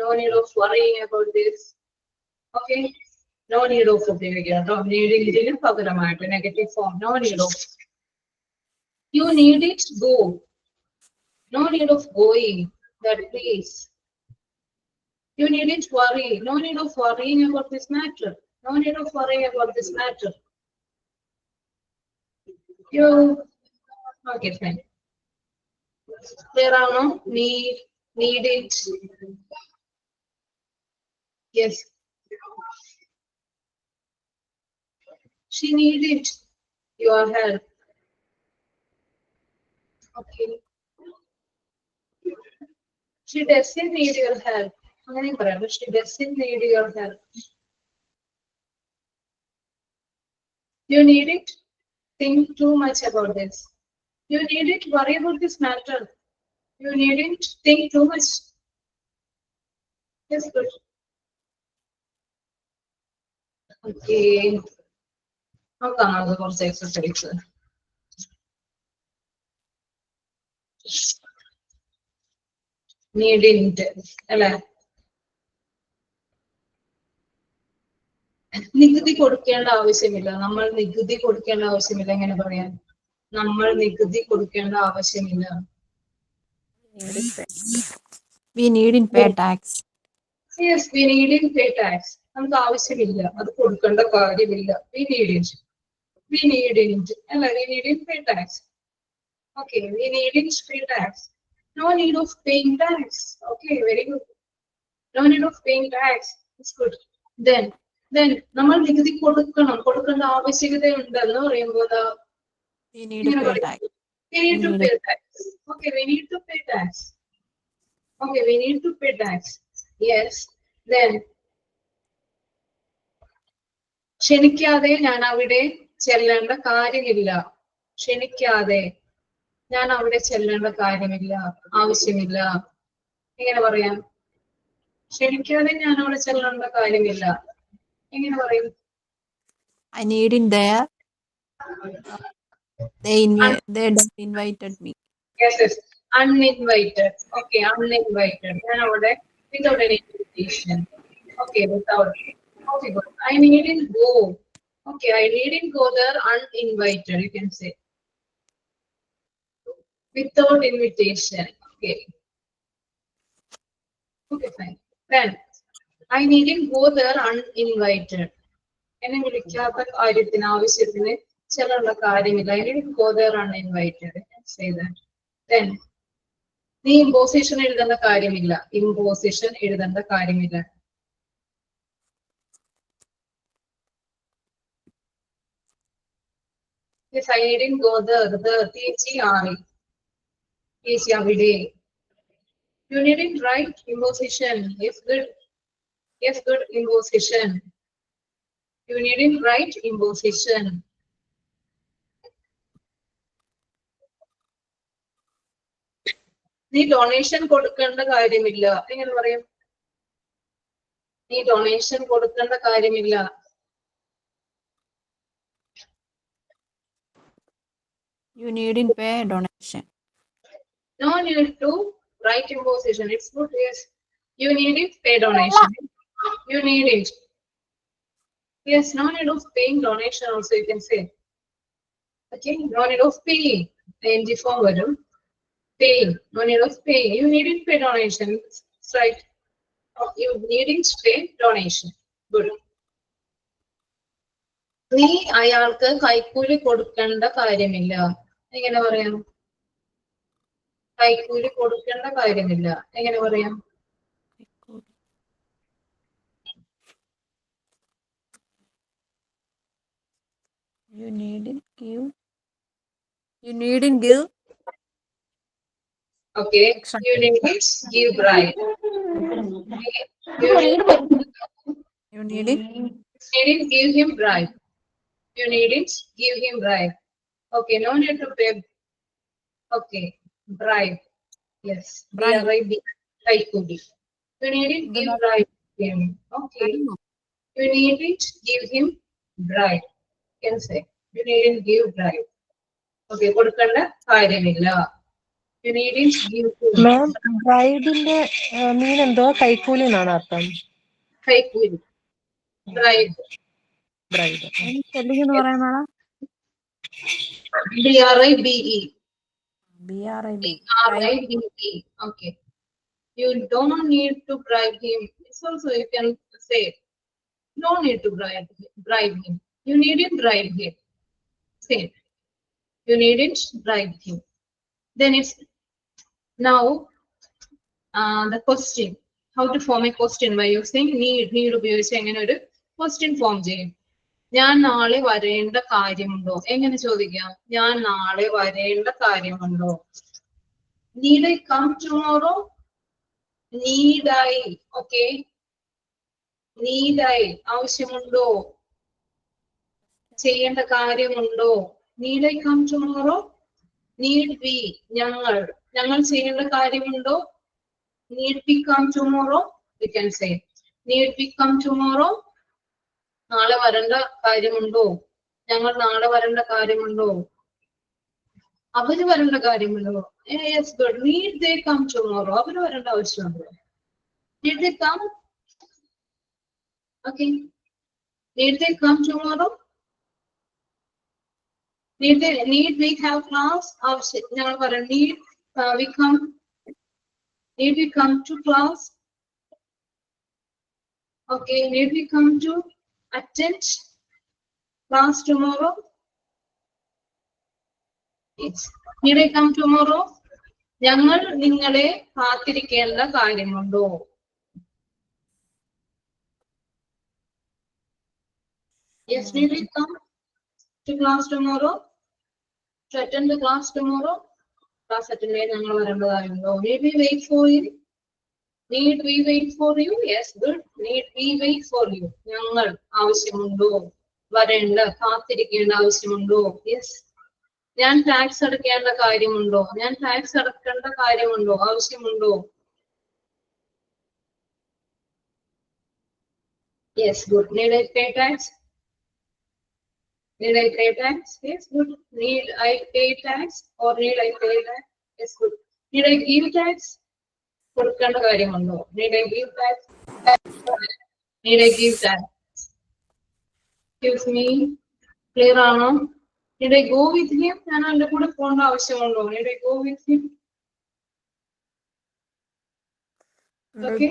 No need of worrying about this. Okay. No need of ഉപയോഗിക്കാം. No need ഇതിന് പകരമായിട്ട് negative form. No need of. You need it, go. No need of going. That please. You needn't worry. No need of worrying about this matter. No need of worrying about this matter. You okay, fine. There are no need it. Yes. She needed your help. Okay. She doesn't need your help. She doesn't need your help. You need it. Think too much about this. You needn't worry about this matter. You needn't think too much. Yes, good. Okay. നോക്കാം നമുക്ക് കുറച്ച് exercise. നീഡിൻറ്റ് അല്ലെ? നികുതി കൊടുക്കേണ്ട ആവശ്യമില്ല. നമ്മൾ നികുതി കൊടുക്കേണ്ട ആവശ്യമില്ല. എങ്ങനെ പറയാൻ? നമ്മൾ നികുതി കൊടുക്കേണ്ട ആവശ്യമില്ല. We needn't pay tax. Yes, we needn't pay tax. നമുക്ക് ആവശ്യമില്ല, അത് കൊടുക്കേണ്ട കാര്യമില്ല. We needn't. We needn't. അല്ല, we needn't pay tax. Okay, we needn't pay tax. No need of paying tax. Okay, very good. No need of paying tax. It's good. Then നമ്മൾ നികുതി കൊടുക്കേണ്ട ആവശ്യകതയുണ്ടെന്ന് പറയുമ്പോൾ We need to pay tax. we need to pay tax. Okay, we need to pay tax. Okay, we need to pay tax. Yes. Then ക്ഷണിക്കാതെ ഞാൻ അവിടെ ചെല്ലേണ്ട കാര്യമില്ല. ക്ഷണിക്കാതെ ഞാൻ അവിടെ ചെല്ലേണ്ട കാര്യമില്ല, ആവശ്യമില്ല. എങ്ങനെ പറയാം? ക്ഷണിക്കാതെ ഞാൻ അവിടെ ചെല്ലേണ്ട കാര്യമില്ല. എങ്ങനെ പറയും? I needn't there. They invited me. Yes, yes. Uninvited. Okay, uninvited. ഞാൻ അവിടെ Without any invitation. Okay, without. Okay, good. I needn't go. Okay, I needn't go there uninvited, you can say. Without invitation. Okay. Okay, fine. Then, I needn't go there uninvited. എന്നെ വിളിക്കാത്ത കാര്യത്തിന് ആവശ്യത്തിന് ചിലരുടെ കാര്യമില്ല. I didn't go there uninvited. Say that. Then, നീ imposition എഴുതേണ്ട കാര്യമില്ല. Imposition എഴുതേണ്ട കാര്യമില്ല. Yes, I didn't go there. The TGRE. Is അവിടെ. You needn't write imposition. Yes, good. Yes, good imposition. You needn't write imposition. നീ donation കൊടുക്കേണ്ട കാര്യമില്ല. എങ്ങനെ പറയും? നീ ഡൊണേഷൻ കൊടുക്കേണ്ട കാര്യമില്ല. You needn't pay donation. No need to write imposition. It's good. Yes. You needn't pay donation. You need it. Yes, no need of paying donation also you can say. Okay, no need of paying. In the form varum. Paying. No need of paying. You needn't pay donation. It's right. You needn't pay donation. Good. നീ അയാൾക്ക് കൈക്കൂലി കൊടുക്കേണ്ട കാര്യമില്ല. എങ്ങനെ പറയാം? കൈക്കൂലി കൊടുക്കേണ്ട കാര്യമില്ല. എങ്ങനെ പറയാം? You needn't give. You needn't give. Okay. You needn't give bribe. You needn't. Needn't give him bribe. You needn't give him bribe. Okay, no need to pay. Okay, bribe. Yes, Bribe. bribe. Kaikudi. You needn't give bribe to him. Okay, you needn't give him bribe. You can say you needn't give bribe. Okay, കൊടുക്കേണ്ട കാര്യമില്ല. You needn't give him മാം ബ്രൈഡിന്റെ മീൻ എന്തോ കൈക്കൂലി എന്നാണ് അർത്ഥം. കൈക്കൂലി. Bribe. Bride spelling എന്ന് പറയാൻ വേണം. B-R-I-B-E. BRIB. R-I-B-E. Okay. You don't need to bribe him. It's also you can say, no need to bribe him. You needn't bribe him. Same. You needn't bribe him. Then it's now the question. How to form a question by using need ഉപയോഗിച്ച് എങ്ങനെ ഒരു question form ചെയ്യും. ഞാൻ നാളെ വരേണ്ട കാര്യമുണ്ടോ? എങ്ങനെ ചോദിക്കാം? ഞാൻ നാളെ വരേണ്ട കാര്യമുണ്ടോ? Need I come tomorrow? Need I? Okay. Need I? ആവശ്യമുണ്ടോ? ചെയ്യേണ്ട കാര്യമുണ്ടോ? Need I come tomorrow? Need we? ഞങ്ങൾ ചെയ്യേണ്ട കാര്യമുണ്ടോ? Need we come tomorrow? We can say. Need we come tomorrow? നാളെ വരേണ്ട കാര്യമുണ്ടോ? ഞങ്ങൾ നാളെ വരേണ്ട കാര്യമുണ്ടോ? അവര് വരേണ്ട കാര്യമുണ്ടോ? Yes, good. Need they come tomorrow? അവര് വരേണ്ട ആവശ്യമുണ്ടോ? Need they come? Okay. Need they come tomorrow? Need we have class? ഞങ്ങൾ പറയാം need we come. Need we come to class? Okay. Need we come to attend class tomorrow? Yes. Need I come tomorrow? ഞങ്ങൾ നിങ്ങളെ കാത്തിരിക്കേണ്ട കാര്യമുണ്ടോ? Yes, need we come to class tomorrow? To attend the class tomorrow? Class attend ചെയ്യാൻ ഞങ്ങൾ വരേണ്ടതായുണ്ടോ? Need we wait for you? Need we wait for you? Yes, good. Need we wait for you? ഞങ്ങൾ ആവശ്യമുണ്ടോ? വരേണ്ട കാത്തിരിക്കേണ്ട ആവശ്യമുണ്ടോ? Yes. ഞാൻ tax അടയ്ക്കേണ്ട കാര്യമുണ്ടോ? ഞാൻ ടാക്സ് അടക്കേണ്ട കാര്യമുണ്ടോ? ആവശ്യമുണ്ടോ? Yes, good. Need I pay tax? Need I pay tax? Yes, good. Need I pay tax or need I pay tax? Yes, good. Need I give tax? കൊടുക്കേണ്ട കാര്യമുണ്ടോ? Need I give that? Need I give that? Excuse me. Clear ആണോ? Need I go with him? ഞാൻ അവന്റെ കൂടെ പോകേണ്ട ആവശ്യമുണ്ടോ? Need I go with him? Okay.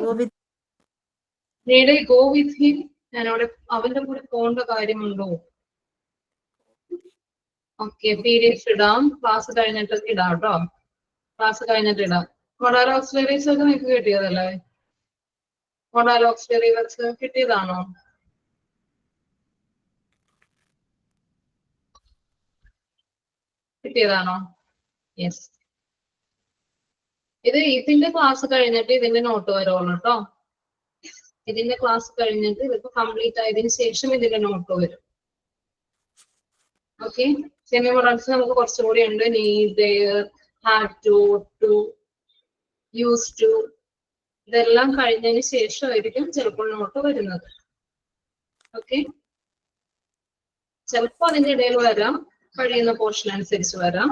Need I go with him? ഞാൻ അവിടെ അവന്റെ കൂടെ പോകേണ്ട കാര്യമുണ്ടോ? ഓക്കെ, പീരിയഡ്സ് ഇടാം. ക്ലാസ് കഴിഞ്ഞിട്ട് ഇടാം കേട്ടോ. ക്ലാസ് കഴിഞ്ഞിട്ട് ഇടാം. മോഡൽ ഓക്സിലറീസ് ഒക്കെ നിങ്ങൾക്ക് കിട്ടിയതല്ലേ? മോഡൽ ഓക്സിലറീസ് കിട്ടിയതാണോ? കിട്ടിയതാണോ? യെസ്. ഇതിന്റെ ക്ലാസ് കഴിഞ്ഞിട്ട് ഇതിന്റെ നോട്ട് വരുള്ളൂ കേട്ടോ. ഇതിന്റെ ക്ലാസ് കഴിഞ്ഞിട്ട് ഇതിപ്പോ കംപ്ലീറ്റ് ആയതിനു ശേഷം ഇതിന്റെ നോട്ട് വരും. ഓക്കെ, സെമി മോഡൽസ് നമുക്ക് കുറച്ചുകൂടി ഉണ്ട്. Need, have to, use to, ഇതെല്ലാം കഴിഞ്ഞതിന് ശേഷമായിരിക്കും ചിലപ്പോൾ നോട്ട് വരുന്നത്. ഓക്കെ, ചിലപ്പോൾ അതിന്റെ ഇടയിൽ വരാം, കഴിയുന്ന പോർഷൻ അനുസരിച്ച് വരാം.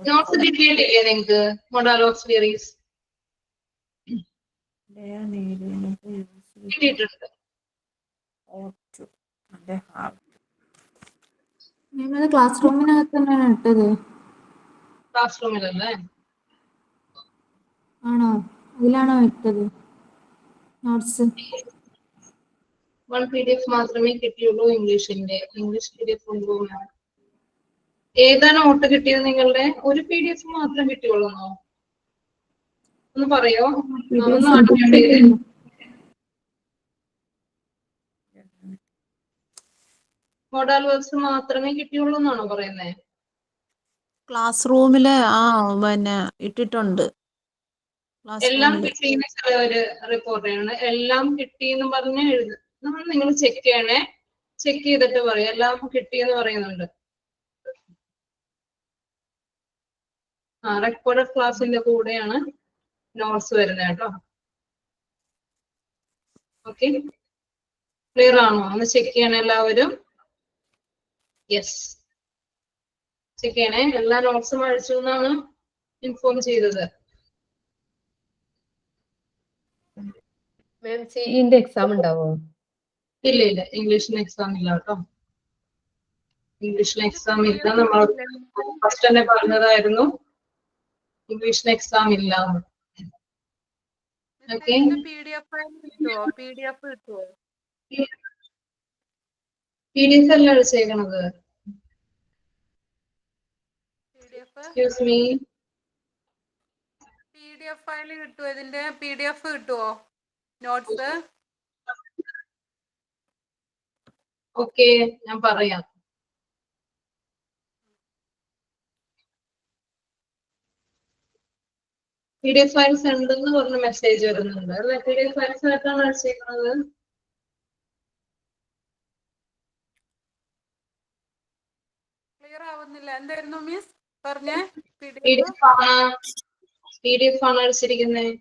നോട്ട്സ് കിട്ടിയിട്ടില്ലേ നിങ്ങൾക്ക്? മോഡൽ ഓക്സിലറീസ് കിട്ടിയിട്ടുണ്ട്. ക്ലാസ് റൂമിനകത്ത് തന്നെയാണ് ഇട്ടത്. ക്ലാസ് റൂമിലല്ലേ? ആണോ? അതിലാണോ ഇട്ടത് നോട്ട്സ്? വൺ PDF മാത്രമേ കിട്ടിയുള്ളൂ ഇംഗ്ലീഷിന്റെ. ഇംഗ്ലീഷ് PDF ഉണ്ടോ? ഏതാ നോട്ട് കിട്ടിയത് നിങ്ങളുടെ? ഒരു PDF മാത്രം കിട്ടിയുള്ളൂ? ഒന്ന് പറയോ? മോഡൽ വേർഡ്സ് മാത്രമേ കിട്ടിയുള്ളൂ എന്നാണോ പറയുന്നത്? ക്ലാസ് റൂമില് പിന്നെ ഇട്ടിട്ടുണ്ട്. എല്ലാം കിട്ടിയെന്ന് ചിലവര് റിപ്പോർട്ട് ചെയ്യണം. എല്ലാം കിട്ടിയെന്ന് പറഞ്ഞ് എഴുതും. നിങ്ങൾ ചെക്ക് ചെയ്യണേ. ചെക്ക് ചെയ്തിട്ട് പറയും എല്ലാം കിട്ടിയെന്ന് പറയുന്നുണ്ട്. റെക്കോർഡഡ് ക്ലാസ്സിന്റെ കൂടെയാണ് നോട്ട്സ് വരുന്നത് കേട്ടോ. ഓക്കെ, ക്ലിയർ ആണോ? ഒന്ന് ചെക്ക് ചെയ്യണേ എല്ലാവരും. യെസ്, ചെക്ക് ചെയ്യണേ. എല്ലാ നോട്ട്സും അയച്ചു എന്നാണ് ഇൻഫോം ചെയ്തത്. മാം സിഇന്റെ എക്സാം ഉണ്ടാവോ? ഇല്ല ഇല്ല, ഇംഗ്ലീഷിന് എക്സാം ഇല്ല കേട്ടോ. ഇംഗ്ലീഷിന് എക്സാം ഇല്ല. നമ്മൾ ഫസ്റ്റ് തന്നെ പറഞ്ഞതായിരുന്നു ഇംഗ്ലീഷിന് എക്സാം ഇല്ല. ഓക്കെ, PDF അല്ല അടിച്ചേക്കണത്. എക്സ്ക്യൂസ് മീ, PDF ഫയൽ കിട്ടുമോ? ഇതിന്റെ PDF കിട്ടുമോ നോട്ട്സ്? ഓക്കെ, ഞാൻ പറയാം. PDF ഫയൽസ് ഉണ്ടെന്ന് പറഞ്ഞ മെസ്സേജ് വരുന്നുണ്ട് അല്ലെ? PDF ഫയൽസ് ആയിട്ടാണ് അടിച്ചേക്കുന്നത്. ക്ലിയർ ആവുന്നില്ല. എന്തായിരുന്നു മിസ് പറഞ്ഞേ? PDF ആണ് അടിച്ചിരിക്കുന്നത്.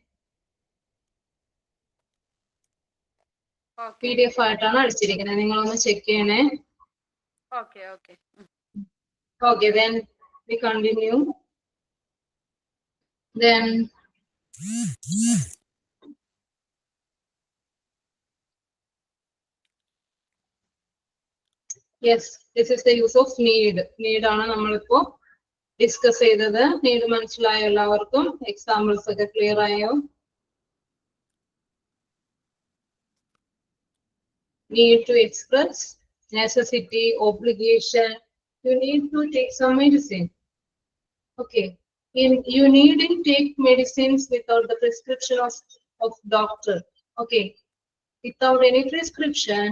PDF ആയിട്ടാണ് അടിച്ചിരിക്കുന്നത്. നിങ്ങളൊന്ന് ചെക്ക് ചെയ്യണേ. Okay okay. Okay, then we continue. Then yes, this is the use of need. Need ആണ് നമ്മളിപ്പോ ഡിസ്കസ് ചെയ്തത്. നീഡ് മനസ്സിലായോ എല്ലാവർക്കും? എക്സാമ്പിൾസ് ഒക്കെ ക്ലിയർ ആയോ? Need to express necessity, obligation. You need to take some medicine. Okay. You needn't take medicines without the prescription of doctor. Okay. Without any prescription,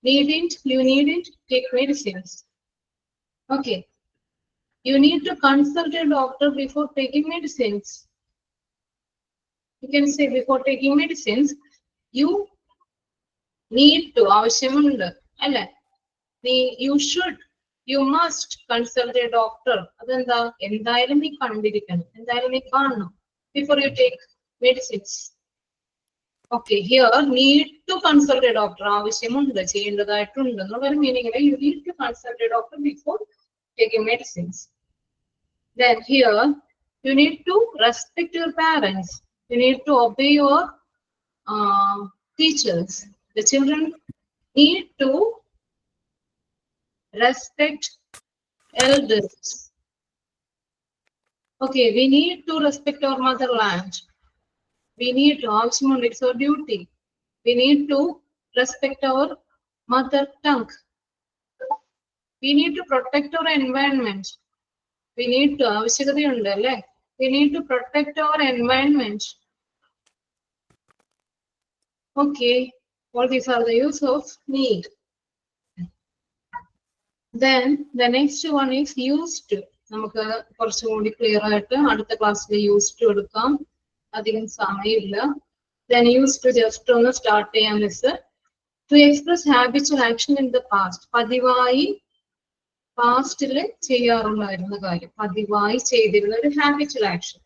you needn't take medicines. Okay. You need to consult a doctor before taking medicines. You can say before taking medicines, you need to, ആവശ്യമുണ്ട് അല്ലെ? You must consult a doctor. അതെന്താ? എന്തായാലും നീ കണ്ടിരിക്കണം, എന്തായാലും നീ കാണണം before you take medicines. Okay, here need to consult a doctor. ആവശ്യമുണ്ട്, ചെയ്യേണ്ടതായിട്ടുണ്ട് എന്നുള്ള മീനിങ്ങിൽ you need to consult a doctor before taking medicines. Then here, you need to respect your parents. You need to obey your teachers. The children need to respect elders. Okay, we need to respect our motherland. We need to, it's our duty. We need to respect our mother tongue. We need to protect our environment. We need to, we need to protect our environment. Okay, all these are the use of need. Then the next one is used to. നമുക്ക് കുറച്ചുകൂടി clear ആയിട്ട് അടുത്ത ക്ലാസ്സിൽ use to എടുക്കാം. അധികം സമയമില്ല. Then used to just ഒന്ന് start ചെയ്യാൻ miss. To express habitual action in the past. പതിവായി പാസ്റ്റില് ചെയ്യാറുണ്ടായിരുന്ന കാര്യം. പതിവായി ചെയ്തിരുന്ന ഒരു ഹാബിച്വൽ ആക്ഷൻ.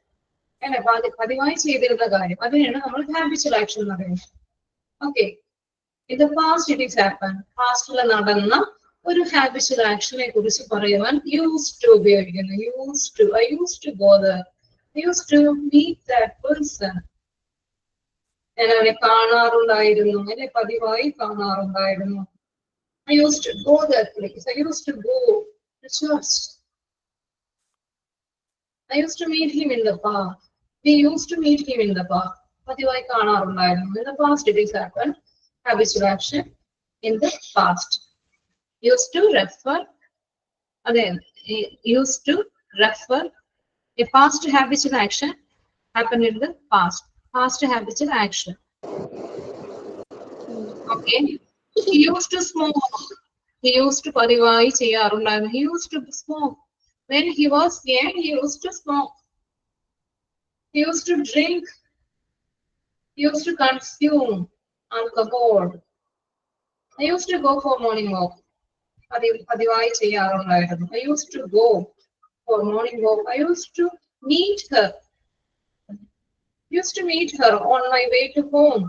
അല്ലെ, പതിവായി ചെയ്തിരുന്ന കാര്യം. അതിനെയാണ് നമ്മൾ ഹാബിച്വൽ ആക്ഷൻ എന്ന് പറയുന്നത്. Okay, in the past it is happened. പാസ്റ്റില് നടന്ന ഒരു ഹാബിച്വൽ ആക്ഷനെ കുറിച്ച് പറയുവാൻ യൂസ് ടു ഉപയോഗിക്കുന്നു. Use to, I used to go there. I used to meet that person. ഞാൻ അവനെ കാണാറുണ്ടായിരുന്നു, അല്ലെ, പതിവായി കാണാറുണ്ടായിരുന്നു. I used to go that place. I used to go to church. I used to meet him in the park. We used to meet him in the park. പതിവായി കാണാറുണ്ടായിരുന്നു. In the past it is happened. Habitual action in the past. Used to refer. Again, used to refer. A past habitual action happened in the past. Past habitual action. Okay. He used to smoke. He used to പതിവായി ചെയ്യാറുണ്ടായിരുന്നു. He used to smoke. When he was young, he used to smoke. He used to drink. He used to consume alcohol. I used to go for morning walk. പതിവായി ചെയ്യാറുണ്ടായിരുന്നു. I used to go for morning walk. I used to meet her. Used to meet her on my way to home.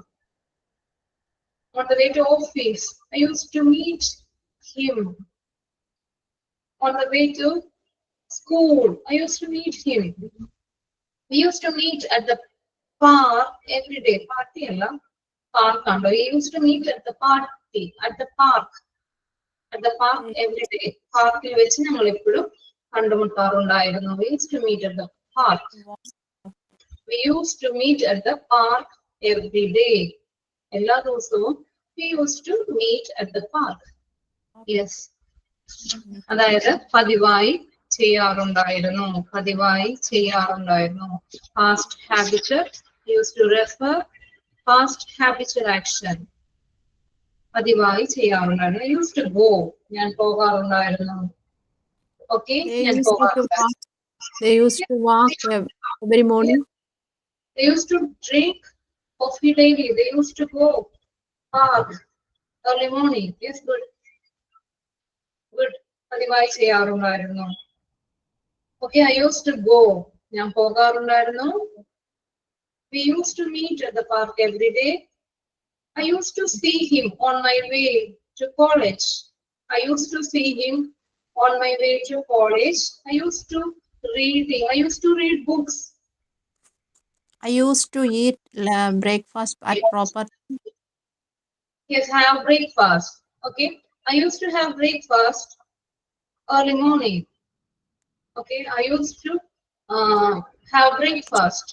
On the way to office. I used to meet him. On the way to school. I used to meet him. We used to meet at the park every day. Party alla. Park and we used to meet at the party. At the park. At the park every day. Parkil വെച്ച് ഞങ്ങൾ എപ്പോഴും കണ്ടുമുട്ടാറുണ്ടായിരുന്നു. We used to meet at the park. We used to meet at the park every day. എല്ലാ ദിവസവും we used to meet at the park. Yes. അതായത് പതിവായി ചെയ്യാറുണ്ടായിരുന്നു. പതിവായി ചെയ്യാറുണ്ടായിരുന്നു. Past habitual. Used to refer. Past habitual action. പതിവായി ചെയ്യാറുണ്ടായിരുന്നു. I used to go. ഞാൻ പോകാറുണ്ടായിരുന്നു. Okay. ഞാൻ പോകാറുണ്ടായിരുന്നു. They used to walk every morning. They used to drink coffee daily. They used to go park early morning. Yes, good. Good. പതിവായി ചെയ്യാറുണ്ടായിരുന്നു. Okay, I used to go. ഞാൻ പോകാറുണ്ടായിരുന്നു. We used to meet at the park every day. I used to see him on my way to college. I used to see him on my way to college. I used to reading. I used to read books. I used to eat breakfast at proper. Yes, have breakfast. Okay, I used to have breakfast early morning. Okay, I used to have breakfast.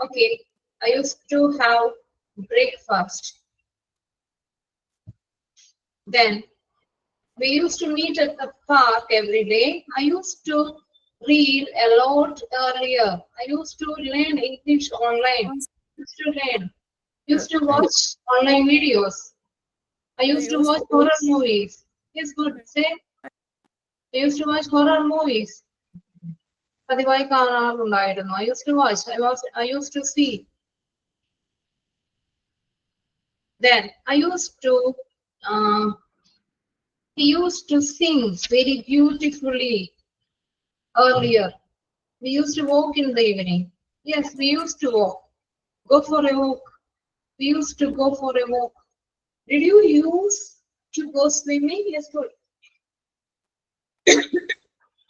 Okay, I used to have breakfast. Then we used to meet at the park every day. I used to read a lot earlier. I used to learn English online. Used to learn. Used to watch online videos. I used to watch horror movies. Yes, good. Say. I used to watch horror movies. പതിവായി കാണാറുണ്ടായിരുന്നു. I used to watch. I used to see. Then I used to he used to sing very beautifully earlier. We used to walk in the evening. Yes, we used to walk. Go for a walk. We used to go for a walk. Did you use to go swimming? Yes, good.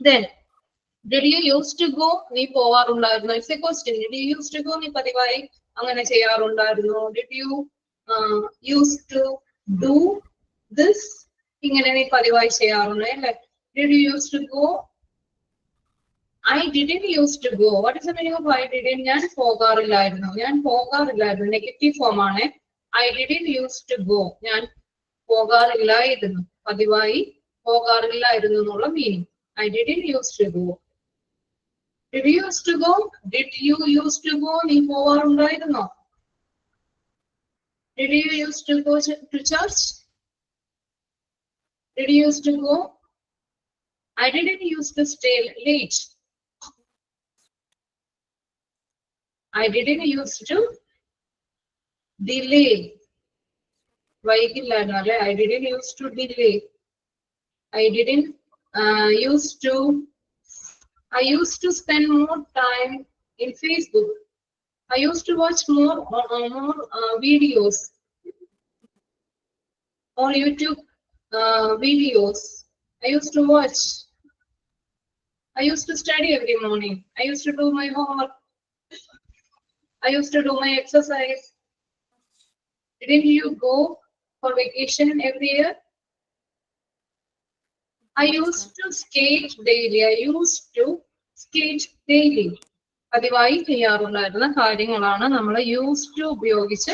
Then Did you used to go? നീ പോവാറുണ്ടായിരുന്നോ? It's a question. Did you used to go? നീ പതിവായി അങ്ങനെ ചെയ്യാറുണ്ടായിരുന്നോ? Did you used to do this? ഇങ്ങനെ നീ പതിവായി ചെയ്യാറുണ്ടോ അല്ലേ? Did you used to go? I didn't used to go. What is the meaning of I didn't? ഞാൻ പോകാറില്ലായിരുന്നു. ഞാൻ പോകാറില്ലായിരുന്നു. നെഗറ്റീവ് ഫോം ആണ്. I didn't used to go. ഞാൻ പോകാറില്ലായിരുന്നു. പതിവായി പോകാറില്ലായിരുന്നു എന്നുള്ള meaning. I didn't used to go. Did you used to go? Did you used to go? നീ പോവാറുണ്ടായിരുന്നോ? Did you used to go to church? Did you used to go? I didn't used to stay late. I didn't used to delay. വൈകില്ലായിരുന്നു അല്ലെ? I didn't used to delay. I didn't I used to spend more time in Facebook. I used to watch more videos on YouTube videos. I used to watch. I used to study every morning. I used to do my homework. I used to do my exercise. Didn't you go for vacation every year? I used to skate daily. I used to skate daily. പതിവായി ചെയ്യാറുണ്ടായിരുന്ന കാര്യങ്ങളാണ് നമ്മൾ use to ഉപയോഗിച്ച്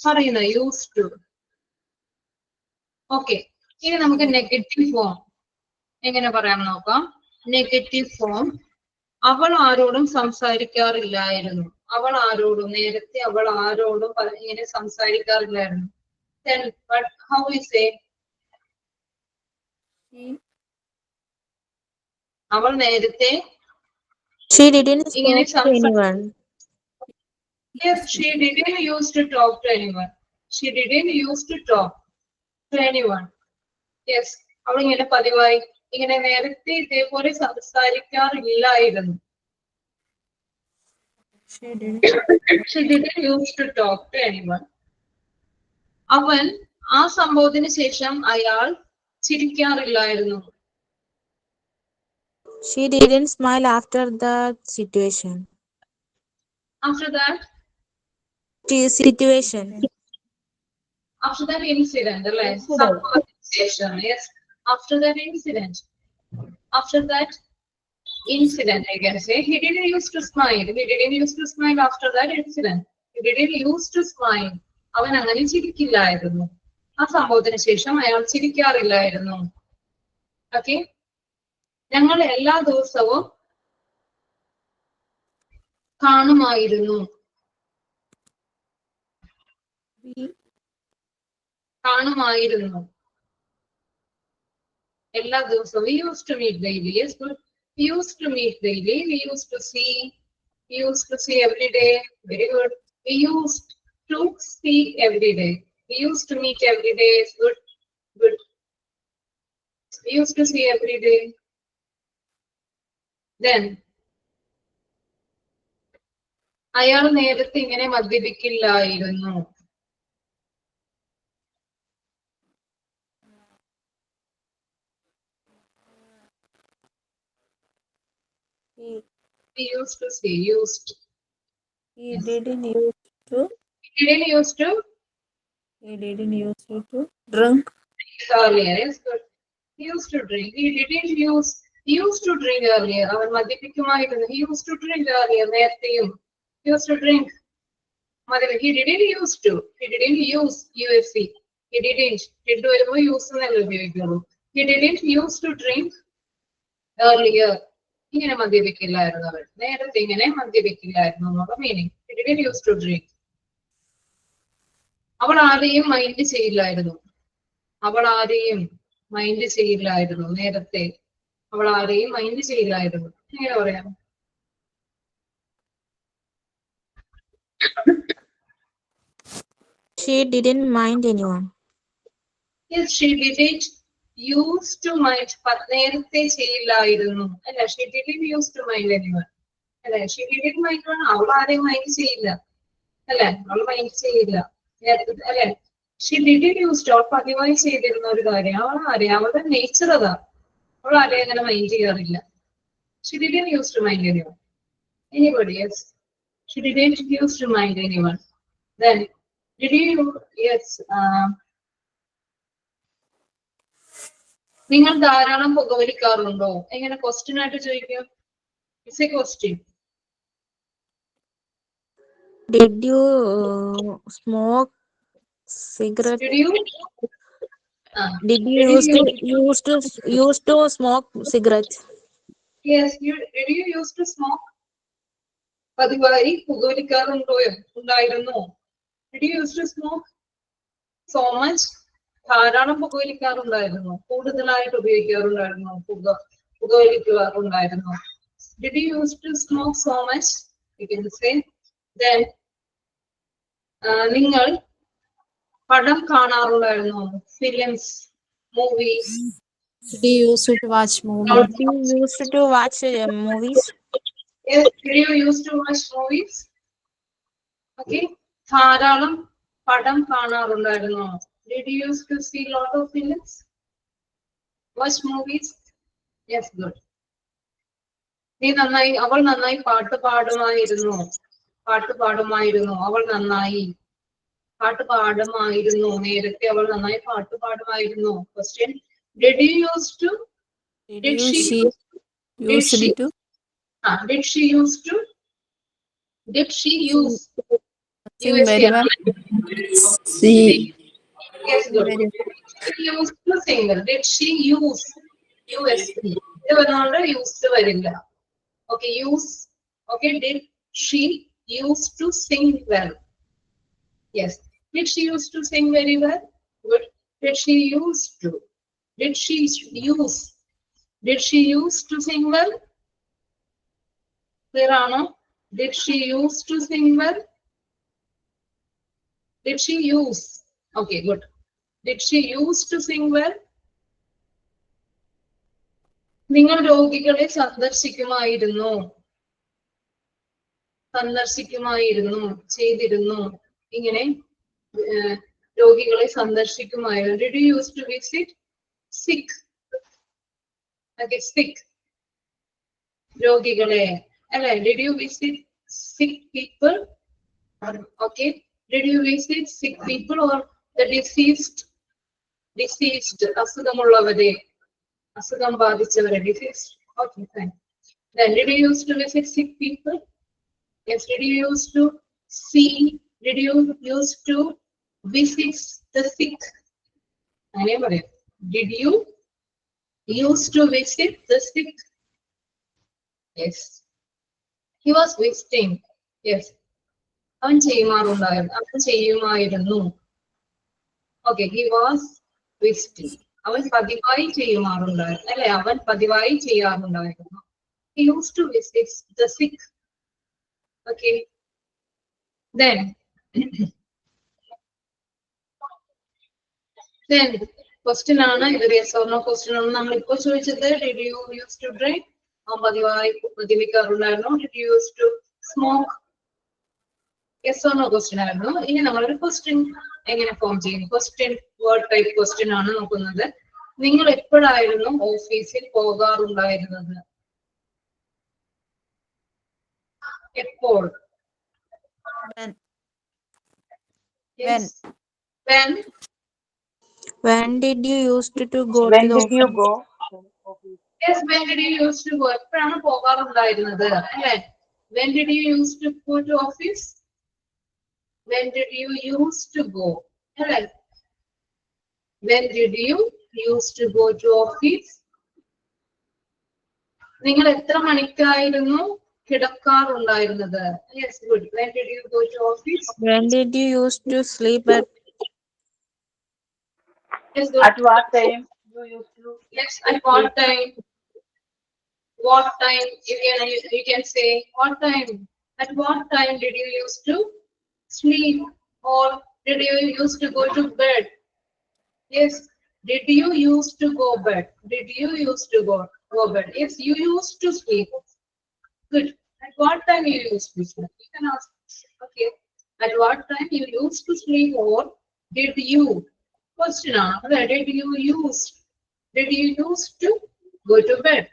പറയുന്നത്. Use to. Okay, ഇനി നമുക്ക് negative form എങ്ങനെ പറയാൻ നോക്കാം. നെഗറ്റീവ് ഫോം, അവൾ ആരോടും സംസാരിക്കാറില്ലായിരുന്നു. അവൾ ആരോടും, നേരത്തെ അവൾ ആരോടും ഇങ്ങനെ സംസാരിക്കാറില്ലായിരുന്നു. Then, but how we say? അവൾ നേരത്തെ She didn't ഇങ്ങനെ talk to anyone. Yes, she didn't used to talk to anyone. She didn't used to talk to anyone. Yes, അവൾ ഇങ്ങനെ പതിവായി ഇങ്ങനെ നേരത്തെ ഇതേപോലെ സംസാരിക്കാറില്ലായിരുന്നു. She didn't used to talk to anyone. അവൻ ആ സംഭവത്തിന് ശേഷം അയാൾ ചിരിക്കാറില്ലായിരുന്നു. She didn't smile after that situation. After that Situation. After that incident, അല്ലേ? സംഭവത്തിന് ശേഷം. Yes, after that incident. After that incident, I can say. He didn't used to smile. He didn't used to smile after that incident. He didn't used to smile. അവൻ അങ്ങനെ ചിരിക്കില്ലായിരുന്നു. ആ സംഭവത്തിന് ശേഷം അയാൾ ചിരിക്കാറില്ലായിരുന്നു. Okay, ഞങ്ങൾ എല്ലാ ദിവസവും കാണുമായിരുന്നു. കാണുമായിരുന്നു. എല്ലാ ദിവസവും. We used to meet daily. Yes, good. We used to meet daily. We used to see. We used to see every day. Very good. We used to see every day. We used to meet every day. Good. Good. We used to see every day. Then അയാൾ നേരത്തെ ഇങ്ങനെ മദ്യപിക്കില്ലായിരുന്നു. We used to see. Used. He didn't used to. He didn't used to Drink. earlier. Yes, good. He used to drink. He didn't use. He used to drink earlier. അവൻ മദ്യപിക്കുമായിരുന്നു. He used to drink earlier. നേരത്തെയും. He used to drink. He didn't used to. He didn't use USC. He didn't. Did വരുമ്പോൾ use എന്നല്ലേ ഉപയോഗിക്കുള്ളൂ. He didn't used to drink earlier. ഇങ്ങനെ മദ്യപിക്കില്ലായിരുന്നു അവൻ. നേരത്തെ ഇങ്ങനെ മദ്യപിക്കില്ലായിരുന്നു എന്നുള്ള meaning. He didn't used to drink. അവൾ ആരെയും മൈൻഡ് ചെയ്യില്ലായിരുന്നു. അവൾ ആരെയും മൈൻഡ് ചെയ്യില്ലായിരുന്നു. നേരത്തെ അവൾ ആരെയും മൈൻഡ് ചെയ്യില്ലായിരുന്നു. എങ്ങനെ പറയാം? She didn't mind anyone. Yes, she didn't used to mind. നേരത്തെ ചെയ്യില്ലായിരുന്നു അല്ല. She didn't used to mind anyone. അല്ലെ? She didn't mind anyone. അവൾ ആരെയും മൈൻഡ് ചെയ്യില്ല അല്ലെ? അവൾ മൈൻഡ് ചെയ്യില്ല നേരത്തെ അല്ലെ? She didn't used to. അവൾ പതിവായി ചെയ്തിരുന്ന ഒരു കാര്യം. അവൾ ആരെയും, അവളുടെ നേച്ചർ അതാ. അവൾ ആരെയും അങ്ങനെ മൈൻഡ് ചെയ്യാറില്ല. She didn't use to mind anyone. Anybody else? She didn't use to mind anyone. Then, did you? Yes. നിങ്ങൾ ധാരാളം പുകവലിക്കാറുണ്ടോ? എങ്ങനെ ക്വസ്റ്റ്യൻ ആയിട്ട് ചോദിക്കുക? It's a question. Did you smoke cigarette? Did you? Did you use to smoke cigarettes? Yes. Did you used to smoke? പതിവായി ഉണ്ടായിരുന്നോ? Did you used to smoke? So much. ധാരാളം പുകവലിക്കാറുണ്ടായിരുന്നു. കൂടുതലായിട്ട് ഉപയോഗിക്കാറുണ്ടായിരുന്നു. പുകവലിക്കാറുണ്ടായിരുന്നു. Did you used to smoke so much? You can say. Then നിങ്ങൾ പടം കാണാറുണ്ടായിരുന്നോ? Films, movies. Did you used to watch movie? Did you used to watch movies? Yes, did you used to watch movies? Okay. ധാരാളം പടം കാണാറുണ്ടായിരുന്നോ? Did you used to see lot of films? Watch movies? Yes, good. അവൾ നന്നായി പാട്ട് പാടുമായിരുന്നു. അവൾ നന്നായി പാട്ട് പാടുമായിരുന്നു. നേരത്തെ അവൾ നന്നായി പാട്ട് പാടുമായിരുന്നു. Question. Did you used to? Did she used to? Did she use? Sing very well. Yes, good. She used to sing. Did she use? USP. Used വരില്ല. Okay, use. Okay, did she used to sing well? Yes. Did she used to sing very well? Good. Did she used to? Did she use? Did she used to sing well? Clear ആണോ? Did she used to sing well? Did she use? Okay, good. Did she used to sing well? നിങ്ങൾ രോഗികളെ സന്ദർശിക്കുമായിരുന്നു. ചെയ്തിരുന്നു. ഇങ്ങനെ രോഗികളെ സന്ദർശിക്കുമായിരുന്നു. Did you used to visit sick? Okay, sick. രോഗികളെ അല്ലെ? Did you visit sick people? Okay. Did you visit sick people or the deceased? അസുഖമുള്ളവരെ, അസുഖം ബാധിച്ചവരെ, deceased. Okay, fine. Then did you used to visit sick people? Yes. Did you used to see? Did you used to visit the sick? അങ്ങനെ പറയാം. Did you used to visit the sick? Yes. He was visiting. Yes. അവൻ ചെയ്യുമായിരുന്നു. Okay, he was visiting. അവൻ പതിവായി ചെയ്യുമാറുണ്ടായിരുന്നു. അല്ലെ? അവൻ പതിവായി ചെയ്യാറുണ്ടായിരുന്നു. He used to visit the sick. Okay. Then question ആണ്. ഇത് yes or no question ആണ്. നമ്മൾ ഇപ്പോൾ ചോദിച്ചത് did you used to drink? അവൻ പതിവായി മദ്യപിക്കാറുണ്ടായിരുന്നു. Did you used to smoke? Yes or no question ആയിരുന്നു. ഇനി നമ്മളൊരു ക്വസ്റ്റ്യൻ എങ്ങനെ ഫോം ചെയ്യും? ക്വസ്റ്റ്യൻ വേർഡ് ടൈപ്പ് ക്വസ്റ്റ്യൻ ആണ് നോക്കുന്നത്. നിങ്ങൾ എപ്പോഴായിരുന്നു ഓഫീസിൽ പോകാറുണ്ടായിരുന്നത്? എപ്പോൾ? Yes. When did you used to go When to the did you go? Yes, when did you used to go? എപ്പോഴാണ് പോകാറുണ്ടായിരുന്നത്? അല്ലേ? When did you used to go to office? When did you used to go? അല്ലേ? When did you used to go to office? നിങ്ങൾ എത്ര മണിക്കായിരുന്നു കിടക്കാറുണ്ടായിരുന്നത്? Yes, good. When did you go to office? When did you used to sleep at? Yes, good. At what time you used to? Yes, at what time? What time? You can say what time? At what time did you used to sleep or did you used to go to bed? Yes. Did you used to go bed? Did you used to go bed? Yes, you used to sleep. Good. At what time you used to sleep? You can ask. Okay. At what time you used to sleep or did you? Question answer. Did you used to go to bed?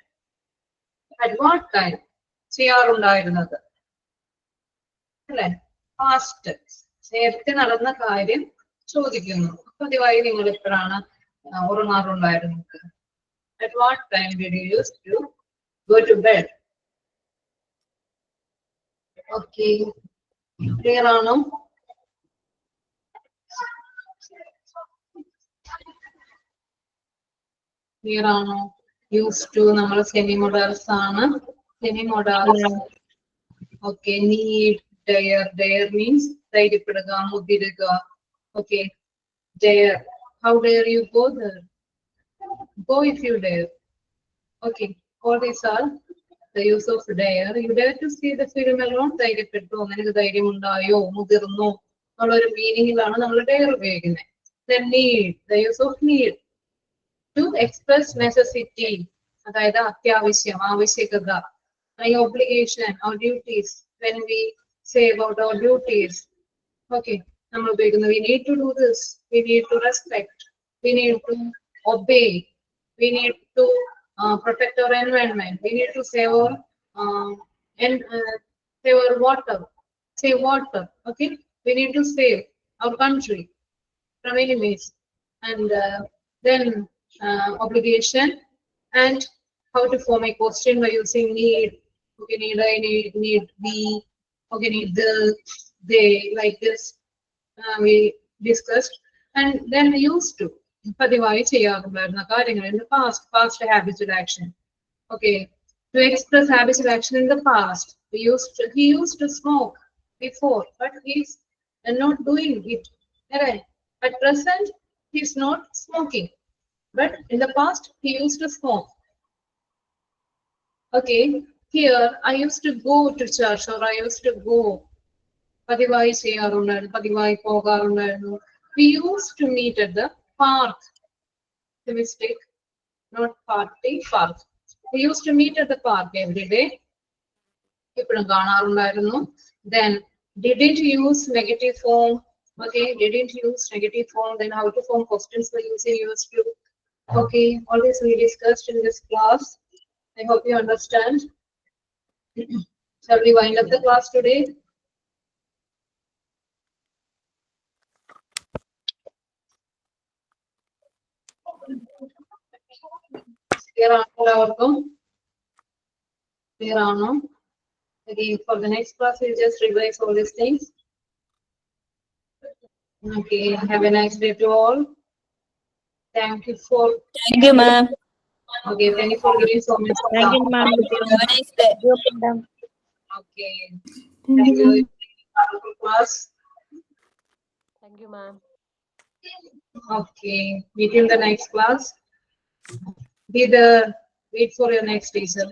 At what time? ചെയ്യാറുണ്ടായിരുന്നത് അല്ലെ? Past നേരത്തെ നടന്ന കാര്യം ചോദിക്കുന്നു. പതിവായി നിങ്ങൾ എപ്പോഴാണ് ഉറങ്ങാറുണ്ടായിരുന്നത്? At what time did you used to go to bed? Okay, clear ആണോ? Clear ആണോ? Used to നമ്മൾ സെമി മൊഡാൽസ് ആണ്. Semi modals. Okay, need, dare. Dare means ധൈര്യപ്പെടുക, മുതിരുക. Okay, dare. How dare you go there? Go if you dare. Okay, all these are the use of dare. You dare to see the film alone. ധൈര്യപ്പെട്ടു, നിനക്ക് ധൈര്യമുണ്ടായോ, മുതിർന്നു എന്നുള്ളൊരു മീനിങ്ങിലാണ് നമ്മൾ dare ഉപയോഗിക്കുന്നത്. Then need, the use of need. To express necessity, അതായത് അത്യാവശ്യം, ആവശ്യകത. Obligation or duties. When we say about our duties, okay, നമ്മൾ ഉപയോഗിക്കുന്നത് we need to do this, we need to respect, we need to obey, we need to protect our environment, we need to save our save our water, okay, we need to save our country from enemies. And then obligation, and how to form a question by using need. Okay, need I, need we, okay, need the, they, like this we discussed. And then used to, പതിവായി ചെയ്യാറുണ്ടായിരുന്ന കാര്യങ്ങൾ in the past habitual action. Okay, to express habitual action in the past, he used to smoke before, but he's not doing it. Right? At present, he's not smoking, but in the past he used to smoke. Okay, here I used to go to church, or I used to go. പതിവായി ചെയ്യാറുണ്ടായിരുന്നു, പതിവായി പോകാറുണ്ടായിരുന്നു. We used to meet at the park. The mistake, not party, park. We used to meet at the park every day. ഇപ്പോഴും കാണാറുണ്ടായിരുന്നു. Then didn't use negative form. Okay, didn't use negative form. Then how to form questions by using used to. Okay, all this we discussed in this class. I hope you understand. Shall we wind up the class today? Clear ആണോ? Clear ആണോ? Again, for the next class, we'll just revise all these things. Okay, have a nice day to all. Thank you for. Thank you, ma'am. Okay, thank you for giving so much. Thank you, ma'am. Have a nice day. Okay, thank you. Wonderful class. Thank you, ma'am. Okay, meet you in the next class. Wait for your next teacher.